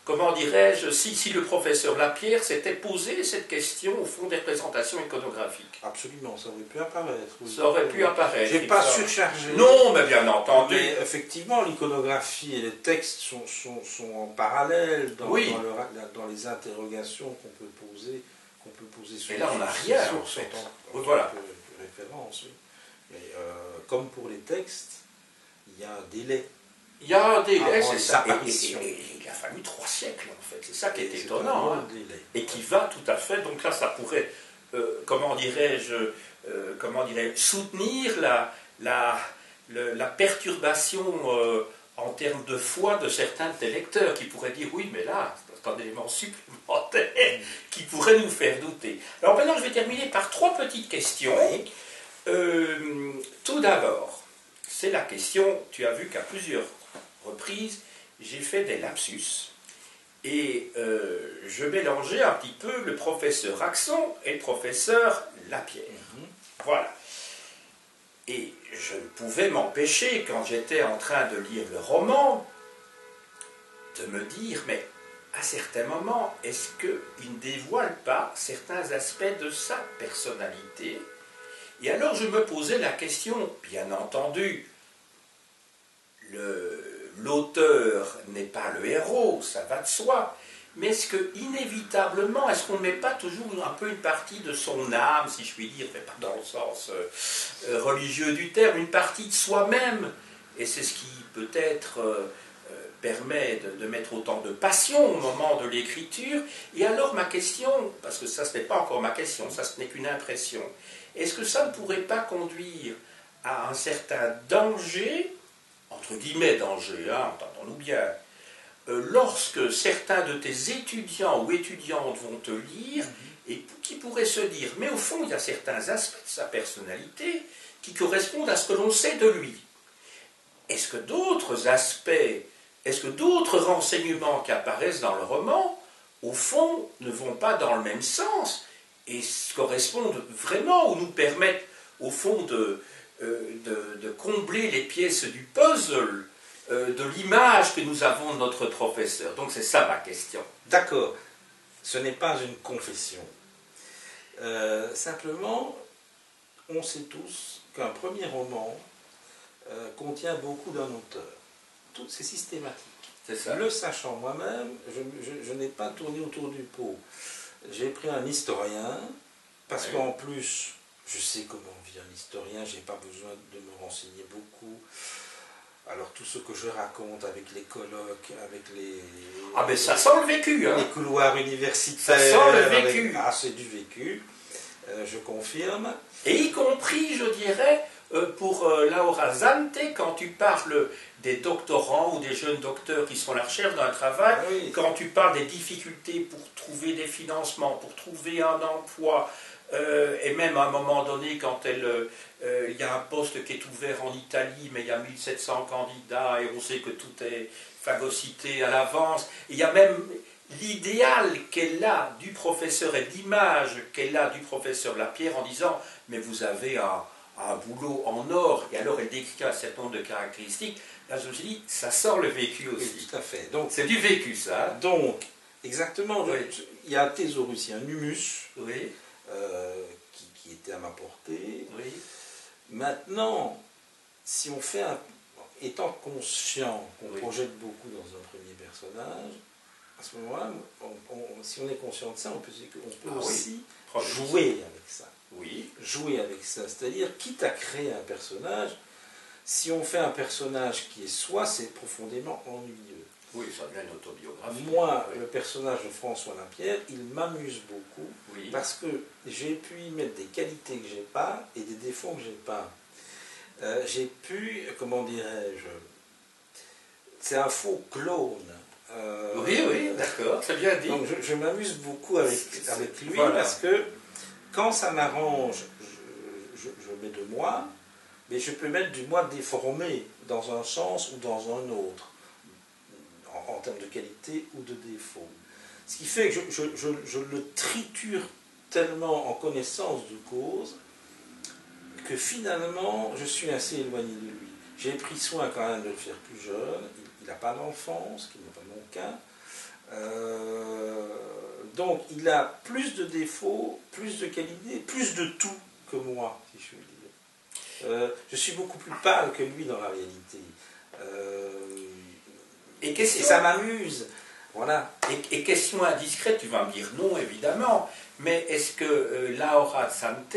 comment dirais-je, si le professeur Lapierre s'était posé cette question au fond des représentations iconographiques. Absolument, ça aurait pu apparaître. Oui. Ça aurait pu apparaître. J'ai pas surchargé. Non, mais bien entendu. Mais effectivement, l'iconographie et les textes sont en parallèle dans les interrogations qu'on peut poser sur. Et là, on n'a rien, en fait. Voilà. Référence, oui. Mais comme pour les textes, il y a un délai. Il y a un délai, c'est ça. Et il a fallu 3 siècles, en fait. C'est ça qui est étonnant. Hein. Et qui va tout à fait. Donc là, ça pourrait, comment dirais-je, soutenir la perturbation en termes de foi de certains de tes lecteurs qui pourraient dire oui, mais là, c'est un élément supplémentaire qui pourrait nous faire douter. Alors maintenant, je vais terminer par 3 petites questions. Tout d'abord, c'est la question, tu as vu qu'à plusieurs reprises, j'ai fait des lapsus et je mélangeais un petit peu le professeur Axon et le professeur Lapierre. Voilà. Et je ne pouvais m'empêcher, quand j'étais en train de lire le roman, de me dire, mais à certains moments, est-ce qu'il ne dévoile pas certains aspects de sa personnalité? Et alors je me posais la question, bien entendu, l'auteur n'est pas le héros, ça va de soi, mais est-ce que, inévitablement, est-ce qu'on ne met pas toujours un peu une partie de son âme, si je puis dire, mais pas dans le sens religieux du terme, une partie de soi-même, et c'est ce qui peut-être permet de mettre autant de passion au moment de l'écriture. Et alors ma question, parce que ça ce n'est pas encore ma question, ça ce n'est qu'une impression, est-ce que ça ne pourrait pas conduire à un certain danger, entre guillemets danger, hein, entendons-nous bien, lorsque certains de tes étudiants ou étudiantes vont te lire, et qui pourraient se dire, mais au fond il y a certains aspects de sa personnalité qui correspondent à ce que l'on sait de lui. Est-ce que d'autres aspects, est-ce que d'autres renseignements qui apparaissent dans le roman, au fond, ne vont pas dans le même sens et correspondent vraiment ou nous permettent, au fond, de combler les pièces du puzzle de l'image que nous avons de notre professeur. Donc c'est ça ma question. D'accord. Ce n'est pas une confession. Simplement, on sait tous qu'un premier roman contient beaucoup d'un auteur. Tout, c'est systématique. C'est ça. Le sachant moi-même, je n'ai pas tourné autour du pot. J'ai pris un historien, parce qu'en plus, je sais comment vit un historien, je n'ai pas besoin de me renseigner beaucoup. Alors tout ce que je raconte avec les colloques, avec les... Ah mais ça sent le vécu, hein. Les couloirs universitaires... Ça sent le vécu. Ah, c'est du vécu, je confirme. Et y compris, je dirais, pour Laura Zante, quand tu parles des doctorants ou des jeunes docteurs qui sont à la recherche d'un travail, quand tu parles des difficultés pour trouver des financements, pour trouver un emploi, et même à un moment donné, quand il y a un poste qui est ouvert en Italie, mais il y a 1700 candidats, et on sait que tout est phagocyté à l'avance, il y a même l'idéal qu'elle a du professeur et l'image qu'elle a du professeur Lapierre en disant « mais vous avez un boulot en or », et alors elle décrit un certain nombre de caractéristiques. Là, je me suis dit, ça sort le vécu aussi. Oui, tout à fait. Donc, c'est du vécu, ça. Donc, exactement, il y a un thésaurus, un humus, qui était à ma portée. Oui. Maintenant, si on fait étant conscient qu'on projette beaucoup dans un premier personnage, à ce moment-là, si on est conscient de ça, on peut aussi jouer avec ça. Oui. Jouer avec ça, c'est-à-dire, quitte à créer un personnage, si on fait un personnage qui est soi, c'est profondément ennuyeux. Oui, ça devient une autobiographie. Moi, le personnage de François Lapierre, il m'amuse beaucoup, parce que j'ai pu y mettre des qualités que j'ai pas et des défauts que j'ai pas. J'ai pu, comment dirais-je, c'est un faux clone. Oui, d'accord, c'est bien dit. Donc je m'amuse beaucoup avec lui, parce que quand ça m'arrange, je mets de moi, mais je peux mettre du moi déformé dans un sens ou dans un autre, en termes de qualité ou de défaut. Ce qui fait que je le triture tellement en connaissance de cause que finalement je suis assez éloigné de lui. J'ai pris soin quand même de le faire plus jeune, il n'a pas d'enfant, ce qui n'est pas mon cas. Donc il a plus de défauts, plus de qualités, plus de tout que moi, si je puis dire. Je suis beaucoup plus pâle que lui dans la réalité. Et ça m'amuse. Voilà. Et question indiscrète, tu vas me dire non, évidemment, mais est-ce que Laura Zante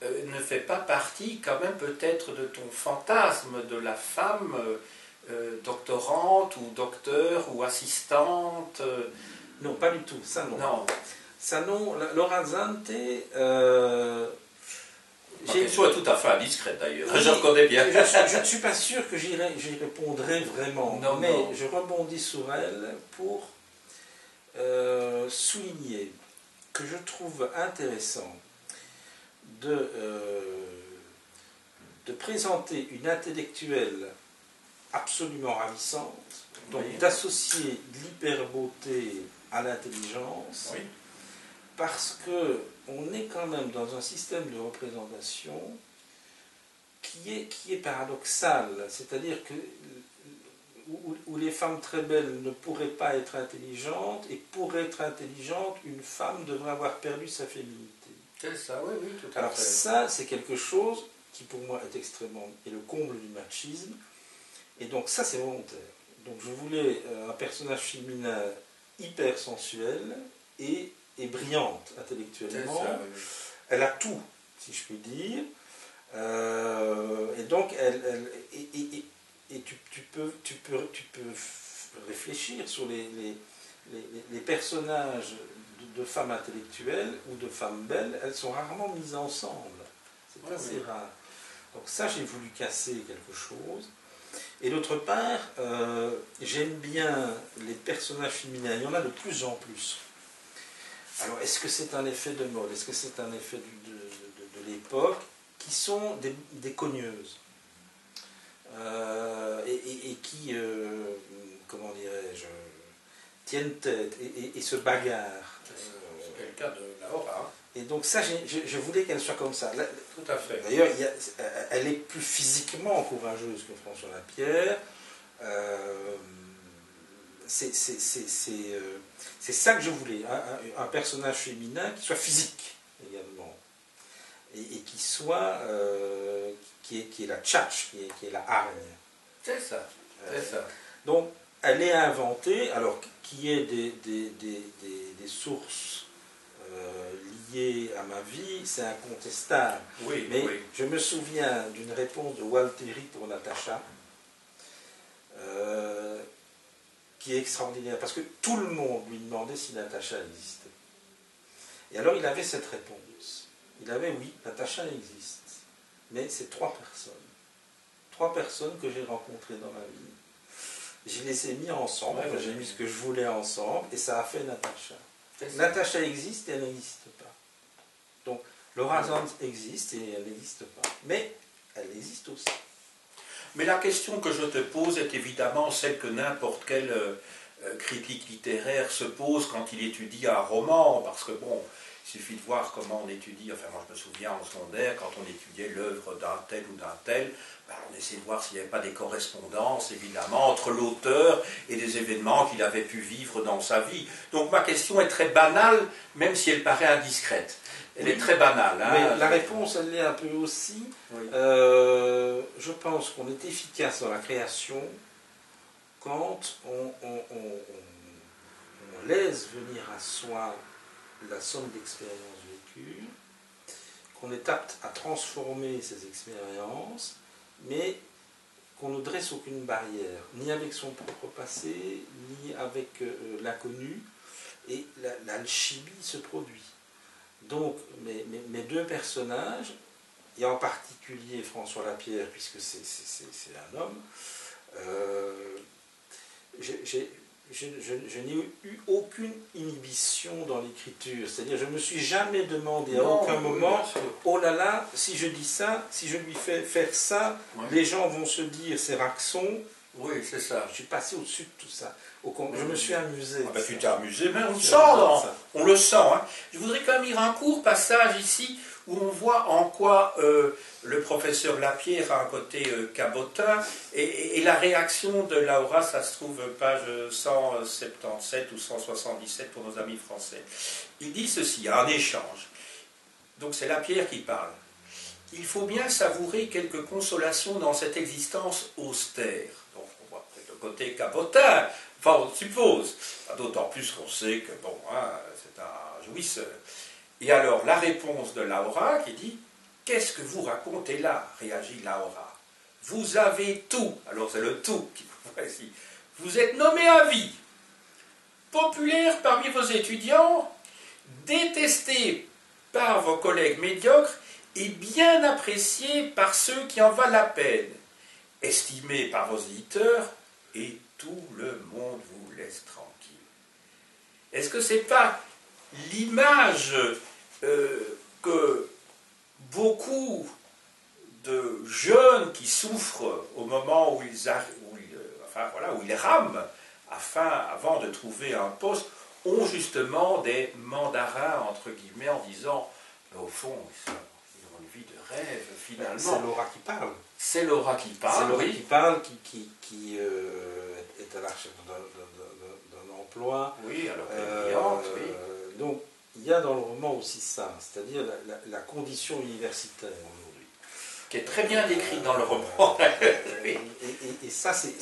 ne fait pas partie quand même peut-être de ton fantasme de la femme doctorante ou docteur ou assistante Non, pas du tout, ça non. Non. Ça non, Laura Zante... Ma question est tout à fait indiscrète d'ailleurs, je reconnais bien. Je ne suis pas sûr que j'y répondrai vraiment, mais je rebondis sur elle pour souligner que je trouve intéressant de présenter une intellectuelle absolument ravissante, donc d'associer l'hyperbeauté à l'intelligence, parce qu'on est quand même dans un système de représentation qui est paradoxal, c'est-à-dire que où les femmes très belles ne pourraient pas être intelligentes, et pour être intelligente, une femme devrait avoir perdu sa féminité. C'est ça, oui, tout à fait. Alors ça, c'est quelque chose qui pour moi est le comble du machisme, Et donc ça, c'est volontaire. Donc je voulais un personnage féminin hyper sensuel et brillante intellectuellement. Ça, oui. Elle a tout, si je puis dire. Et donc, tu peux réfléchir sur les personnages de femmes intellectuelles ou de femmes belles. Elles sont rarement mises ensemble. C'est assez rare. Donc ça, j'ai voulu casser quelque chose. Et d'autre part, j'aime bien les personnages féminins. Il y en a de plus en plus. Alors, est-ce que c'est un effet de mode? Est-ce que c'est un effet de l'époque? Qui sont des cogneuses. Et qui, comment dirais-je, tiennent tête et se bagarrent. C'est le cas de Laura. Et donc ça, je voulais qu'elle soit comme ça. Tout à fait. D'ailleurs, elle est plus physiquement courageuse que François Lapierre. C'est ça que je voulais, un personnage féminin qui soit physique également. Et qui soit, qui est la tchatch, qui est la hargne. C'est ça, c'est ça. Donc, elle est inventée, alors qu'il y ait des sources liées à ma vie, c'est incontestable. Oui, mais oui. Je me souviens d'une réponse de Walteri pour Natacha, qui est extraordinaire, parce que tout le monde lui demandait si Natacha existait. Et alors, il avait cette réponse. Il avait, oui, Natacha existe, mais c'est 3 personnes. 3 personnes que j'ai rencontrées dans ma vie. Je les ai mis ensemble, j'ai mis ce que je voulais ensemble, et ça a fait Natacha. Natacha existe et elle n'existe pas. Donc, Laura Zant existe et elle n'existe pas. Mais elle existe aussi. Mais la question que je te pose est évidemment celle que n'importe quel critique littéraire se pose quand il étudie un roman, parce que bon, il suffit de voir comment on étudie, enfin moi je me souviens en secondaire, quand on étudiait l'œuvre d'un tel ou d'un tel, ben, on essayait de voir s'il n'y avait pas des correspondances, évidemment, entre l'auteur et des événements qu'il avait pu vivre dans sa vie. Donc ma question est très banale, même si elle paraît indiscrète. Elle est très banale. Hein. Mais la réponse, elle l'est un peu aussi. Oui. Je pense qu'on est efficace dans la création quand on laisse venir à soi la somme d'expériences vécues, qu'on est apte à transformer ces expériences, mais qu'on ne dresse aucune barrière, ni avec son propre passé, ni avec l'inconnu, et l'alchimie se produit. Donc, mes 2 personnages, et en particulier François Lapierre, puisque c'est un homme, je n'ai eu aucune inhibition dans l'écriture. C'est-à-dire, je ne me suis jamais demandé à aucun moment, oh là là, si je dis ça, si je lui fais faire ça, les gens vont se dire, c'est Raxon. Oui, c'est ça. Je suis passé au-dessus de tout ça. Je me suis amusé. Ah ben, tu t'es amusé, mais on le sent, on le sent. Hein. Je voudrais quand même lire un court passage ici où on voit en quoi le professeur Lapierre a un côté cabotin et la réaction de Laura, ça se trouve page 177 ou 177 pour nos amis français. Il dit ceci, un échange. Donc c'est Lapierre qui parle. Il faut bien savourer quelques consolations dans cette existence austère. Donc on voit peut-être le côté cabotin. Enfin, on suppose, d'autant plus qu'on sait que, bon, hein, c'est un jouisseur. Et alors, la réponse de Laura qui dit « Qu'est-ce que vous racontez là ?» réagit Laura. « Vous avez tout. » Alors, c'est le tout qui vous voit ici. « Vous êtes nommé à vie. Populaire parmi vos étudiants, détesté par vos collègues médiocres et bien apprécié par ceux qui en valent la peine, estimé par vos éditeurs et tout le monde vous laisse tranquille. » Est-ce que c'est pas l'image que beaucoup de jeunes qui souffrent au moment où ils rament avant de trouver un poste ont justement des mandarins entre guillemets en disant mais au fond ils ont une vie de rêve finalement. C'est Laura qui parle. C'est Laura qui parle. C'est Laura qui parle, qui est à la recherche d'un emploi. Oui, alors qu'elle est brillante, oui. Donc, il y a dans le roman aussi ça, c'est-à-dire la condition universitaire aujourd'hui. qui est très bien décrite dans le roman. Et ça, c'est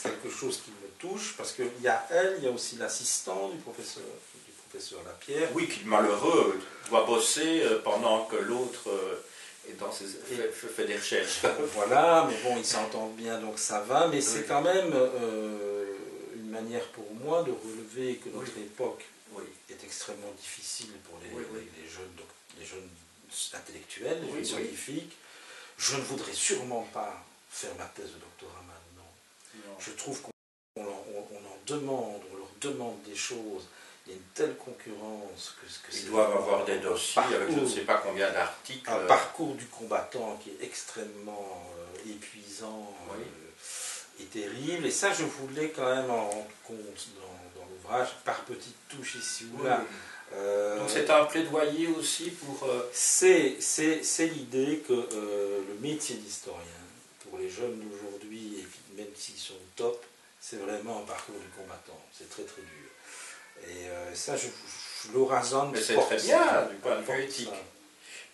quelque chose qui me touche, parce qu'il y a elle, il y a aussi l'assistant du professeur Lapierre. Oui, qui malheureux doit bosser pendant que l'autre fait des recherches. Voilà, mais bon, ils s'entendent bien, donc ça va, mais c'est quand même une manière pour moi de relever que notre époque est extrêmement difficile pour les jeunes intellectuels, les jeunes scientifiques. Je ne voudrais sûrement pas faire ma thèse de doctorat maintenant. Non. Je trouve qu'on leur demande des choses. Il y a une telle concurrence que ils doivent avoir des dossiers avec je ne sais pas combien d'articles. Un parcours du combattant qui est extrêmement épuisant et terrible. Et ça, je voulais quand même en rendre compte dans l'ouvrage, par petites touches ici ou là. Donc c'est un plaidoyer aussi pour... C'est l'idée que le métier d'historien, pour les jeunes d'aujourd'hui, et même s'ils sont au top, c'est vraiment un parcours du combattant. C'est très très dur. Et ça, je le rasonne. Mais c'est très bien du point de vue éthique.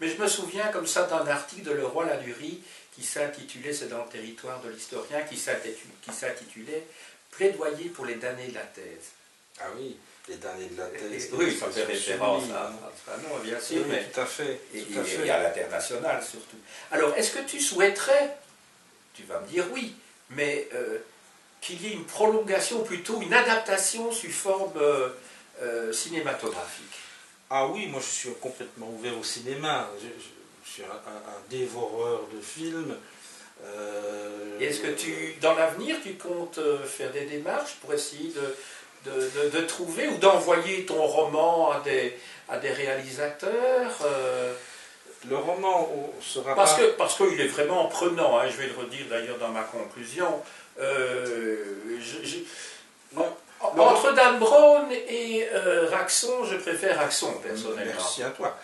Mais je me souviens comme ça d'un article de Leroy-Ladurie qui s'intitulait, c'est dans le territoire de l'historien, qui s'intitulait Plaidoyer pour les damnés de la thèse. Ah oui, les damnés de la thèse. Oui, ça fait référence à Fanon, bien sûr. Oui, mais tout à fait. Et à l'international surtout. Alors, est-ce que tu souhaiterais, tu vas me dire oui, mais qu'il y ait une prolongation, plutôt une adaptation sous forme cinématographique? Ah oui, moi je suis complètement ouvert au cinéma. Je suis un dévoreur de films. Et est-ce que dans l'avenir, tu comptes faire des démarches pour essayer de trouver ou d'envoyer ton roman à des réalisateurs Le roman sera parce qu'il est vraiment prenant, hein, je vais le redire d'ailleurs dans ma conclusion. Entre Dan Brown et Raxon, je préfère Raxon personnellement. Merci à toi.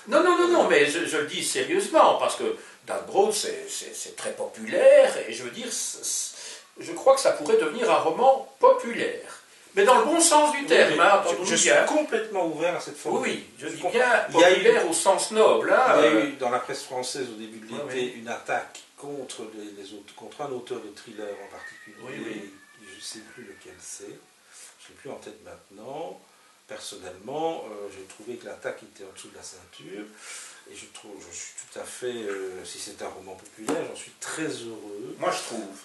Non, mais je le dis sérieusement, parce que Dan Brown c'est très populaire, et je veux dire, je crois que ça pourrait devenir un roman populaire. Mais dans le bon sens du terme, hein, je suis complètement ouvert à cette forme. Oui, je dis bien populaire au sens noble. Hein, il y a eu dans la presse française au début de l'été une attaque contre un auteur de thriller en particulier. Je ne sais plus lequel c'est. Je ne l'ai plus en tête maintenant. Personnellement, j'ai trouvé que l'attaque était en dessous de la ceinture. Et je suis tout à fait, si c'est un roman populaire, j'en suis très heureux. Moi, je trouve.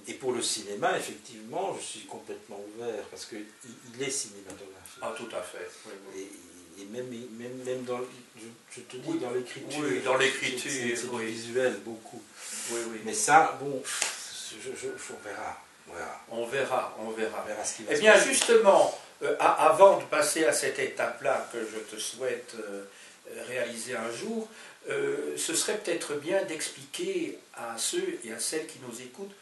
Et pour le cinéma, effectivement, je suis complètement ouvert, parce qu'il est cinématographique. Ah, tout à fait. Oui. Et même dans, je te dis, dans l'écriture. Oui, dans l'écriture. C'est du visuel, beaucoup. Oui. Mais ça, bon, on verra. On verra ce qui va se passer. Eh bien, justement, avant de passer à cette étape-là que je te souhaite réaliser un jour, ce serait peut-être bien d'expliquer à ceux et à celles qui nous écoutent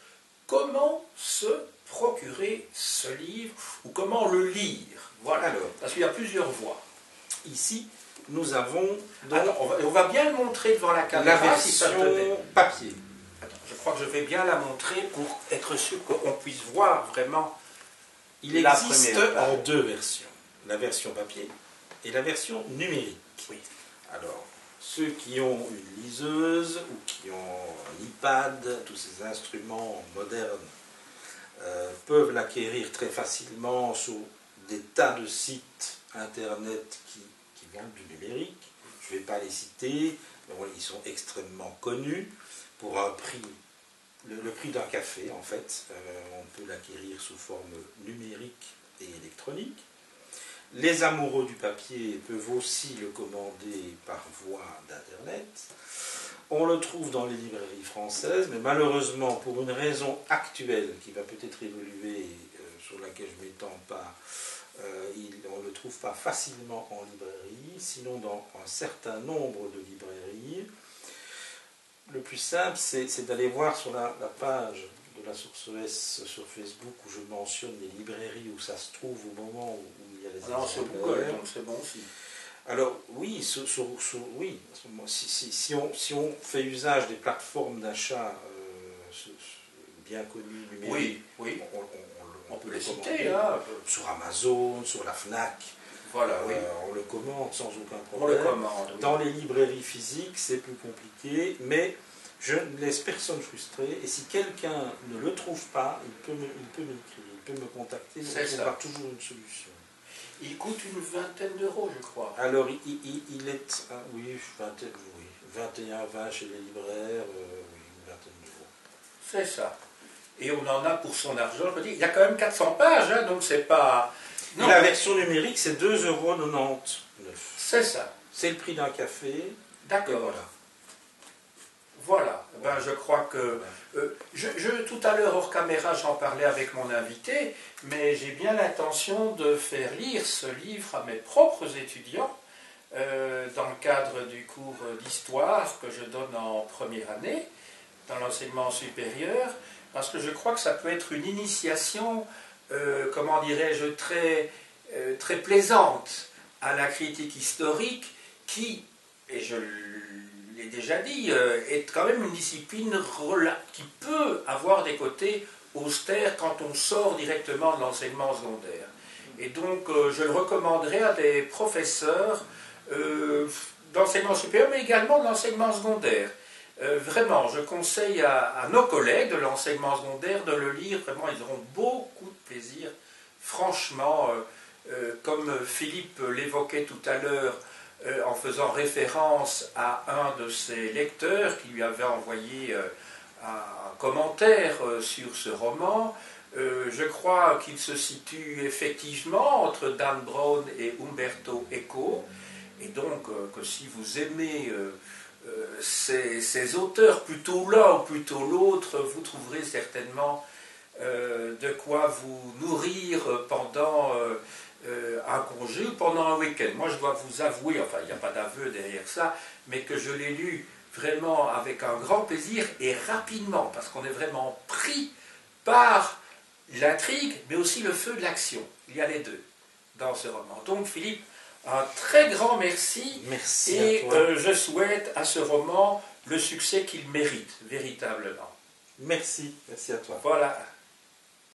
comment se procurer ce livre ou comment le lire. Voilà. Alors, parce qu'il y a plusieurs voies. Ici, nous avons donc on va bien le montrer devant la caméra. La version papier. Attends, je crois que je vais bien la montrer pour être sûr qu'on puisse voir vraiment. Il existe en deux versions. La version papier et la version numérique. Oui. Alors, ceux qui ont une liseuse ou qui ont un iPad, tous ces instruments modernes, peuvent l'acquérir très facilement sur des tas de sites internet qui vendent du numérique. Je ne vais pas les citer, mais voilà, ils sont extrêmement connus pour un prix, le prix d'un café en fait. On peut l'acquérir sous forme numérique et électronique. Les amoureux du papier peuvent aussi le commander par voie d'internet. On le trouve dans les librairies françaises, mais malheureusement, pour une raison actuelle qui va peut-être évoluer, sur laquelle je ne m'étends pas, on ne le trouve pas facilement en librairie, sinon dans un certain nombre de librairies. Le plus simple, c'est d'aller voir sur la page de la source S sur Facebook où je mentionne les librairies où ça se trouve au moment où il y a les exemplaires. Alors sur Google, donc c'est bon aussi. Alors oui, oui. Si on fait usage des plateformes d'achat bien connues numériques, oui. on peut le les commander citer, là. Sur Amazon, sur la Fnac. Voilà, oui. On le commande sans aucun On problème. le commande. Oui. Dans les librairies physiques, c'est plus compliqué, mais je ne laisse personne frustré. Et si quelqu'un ne le trouve pas, il peut m'écrire, il peut me contacter. On trouvera toujours une solution. Il coûte une vingtaine d'euros, je crois. Alors, il est... oui, 21-20 chez les libraires, oui, une vingtaine d'euros. C'est ça. Et on en a pour son argent. Je me dis, il y a quand même 400 pages, hein, donc c'est pas... Non. La version numérique, c'est 2,99 €. C'est ça. C'est le prix d'un café. D'accord. Voilà. Ben, je crois que... tout à l'heure, hors caméra, j'en parlais avec mon invité, mais j'ai bien l'intention de faire lire ce livre à mes propres étudiants dans le cadre du cours d'histoire que je donne en première année, dans l'enseignement supérieur, parce que je crois que ça peut être une initiation, comment dirais-je, très plaisante à la critique historique qui, et je l'ai déjà dit, est quand même une discipline qui peut avoir des côtés austères quand on sort directement de l'enseignement secondaire. Et donc, je le recommanderais à des professeurs d'enseignement supérieur, mais également de l'enseignement secondaire. Vraiment, je conseille à nos collègues de l'enseignement secondaire de le lire. Vraiment, ils auront beaucoup de plaisir. Franchement, comme Philippe l'évoquait tout à l'heure, en faisant référence à un de ses lecteurs qui lui avait envoyé un commentaire sur ce roman, je crois qu'il se situe effectivement entre Dan Brown et Umberto Eco, et donc que si vous aimez ces auteurs, plutôt l'un ou plutôt l'autre, vous trouverez certainement de quoi vous nourrir pendant un congé ou pendant un week-end. Moi, je dois vous avouer, enfin, il n'y a pas d'aveu derrière ça, mais que je l'ai lu vraiment avec un grand plaisir et rapidement, parce qu'on est vraiment pris par l'intrigue, mais aussi le feu de l'action. Il y a les deux dans ce roman. Donc, Philippe, un très grand merci. Merci et à toi. Je souhaite à ce roman le succès qu'il mérite, véritablement. Merci à toi. Voilà.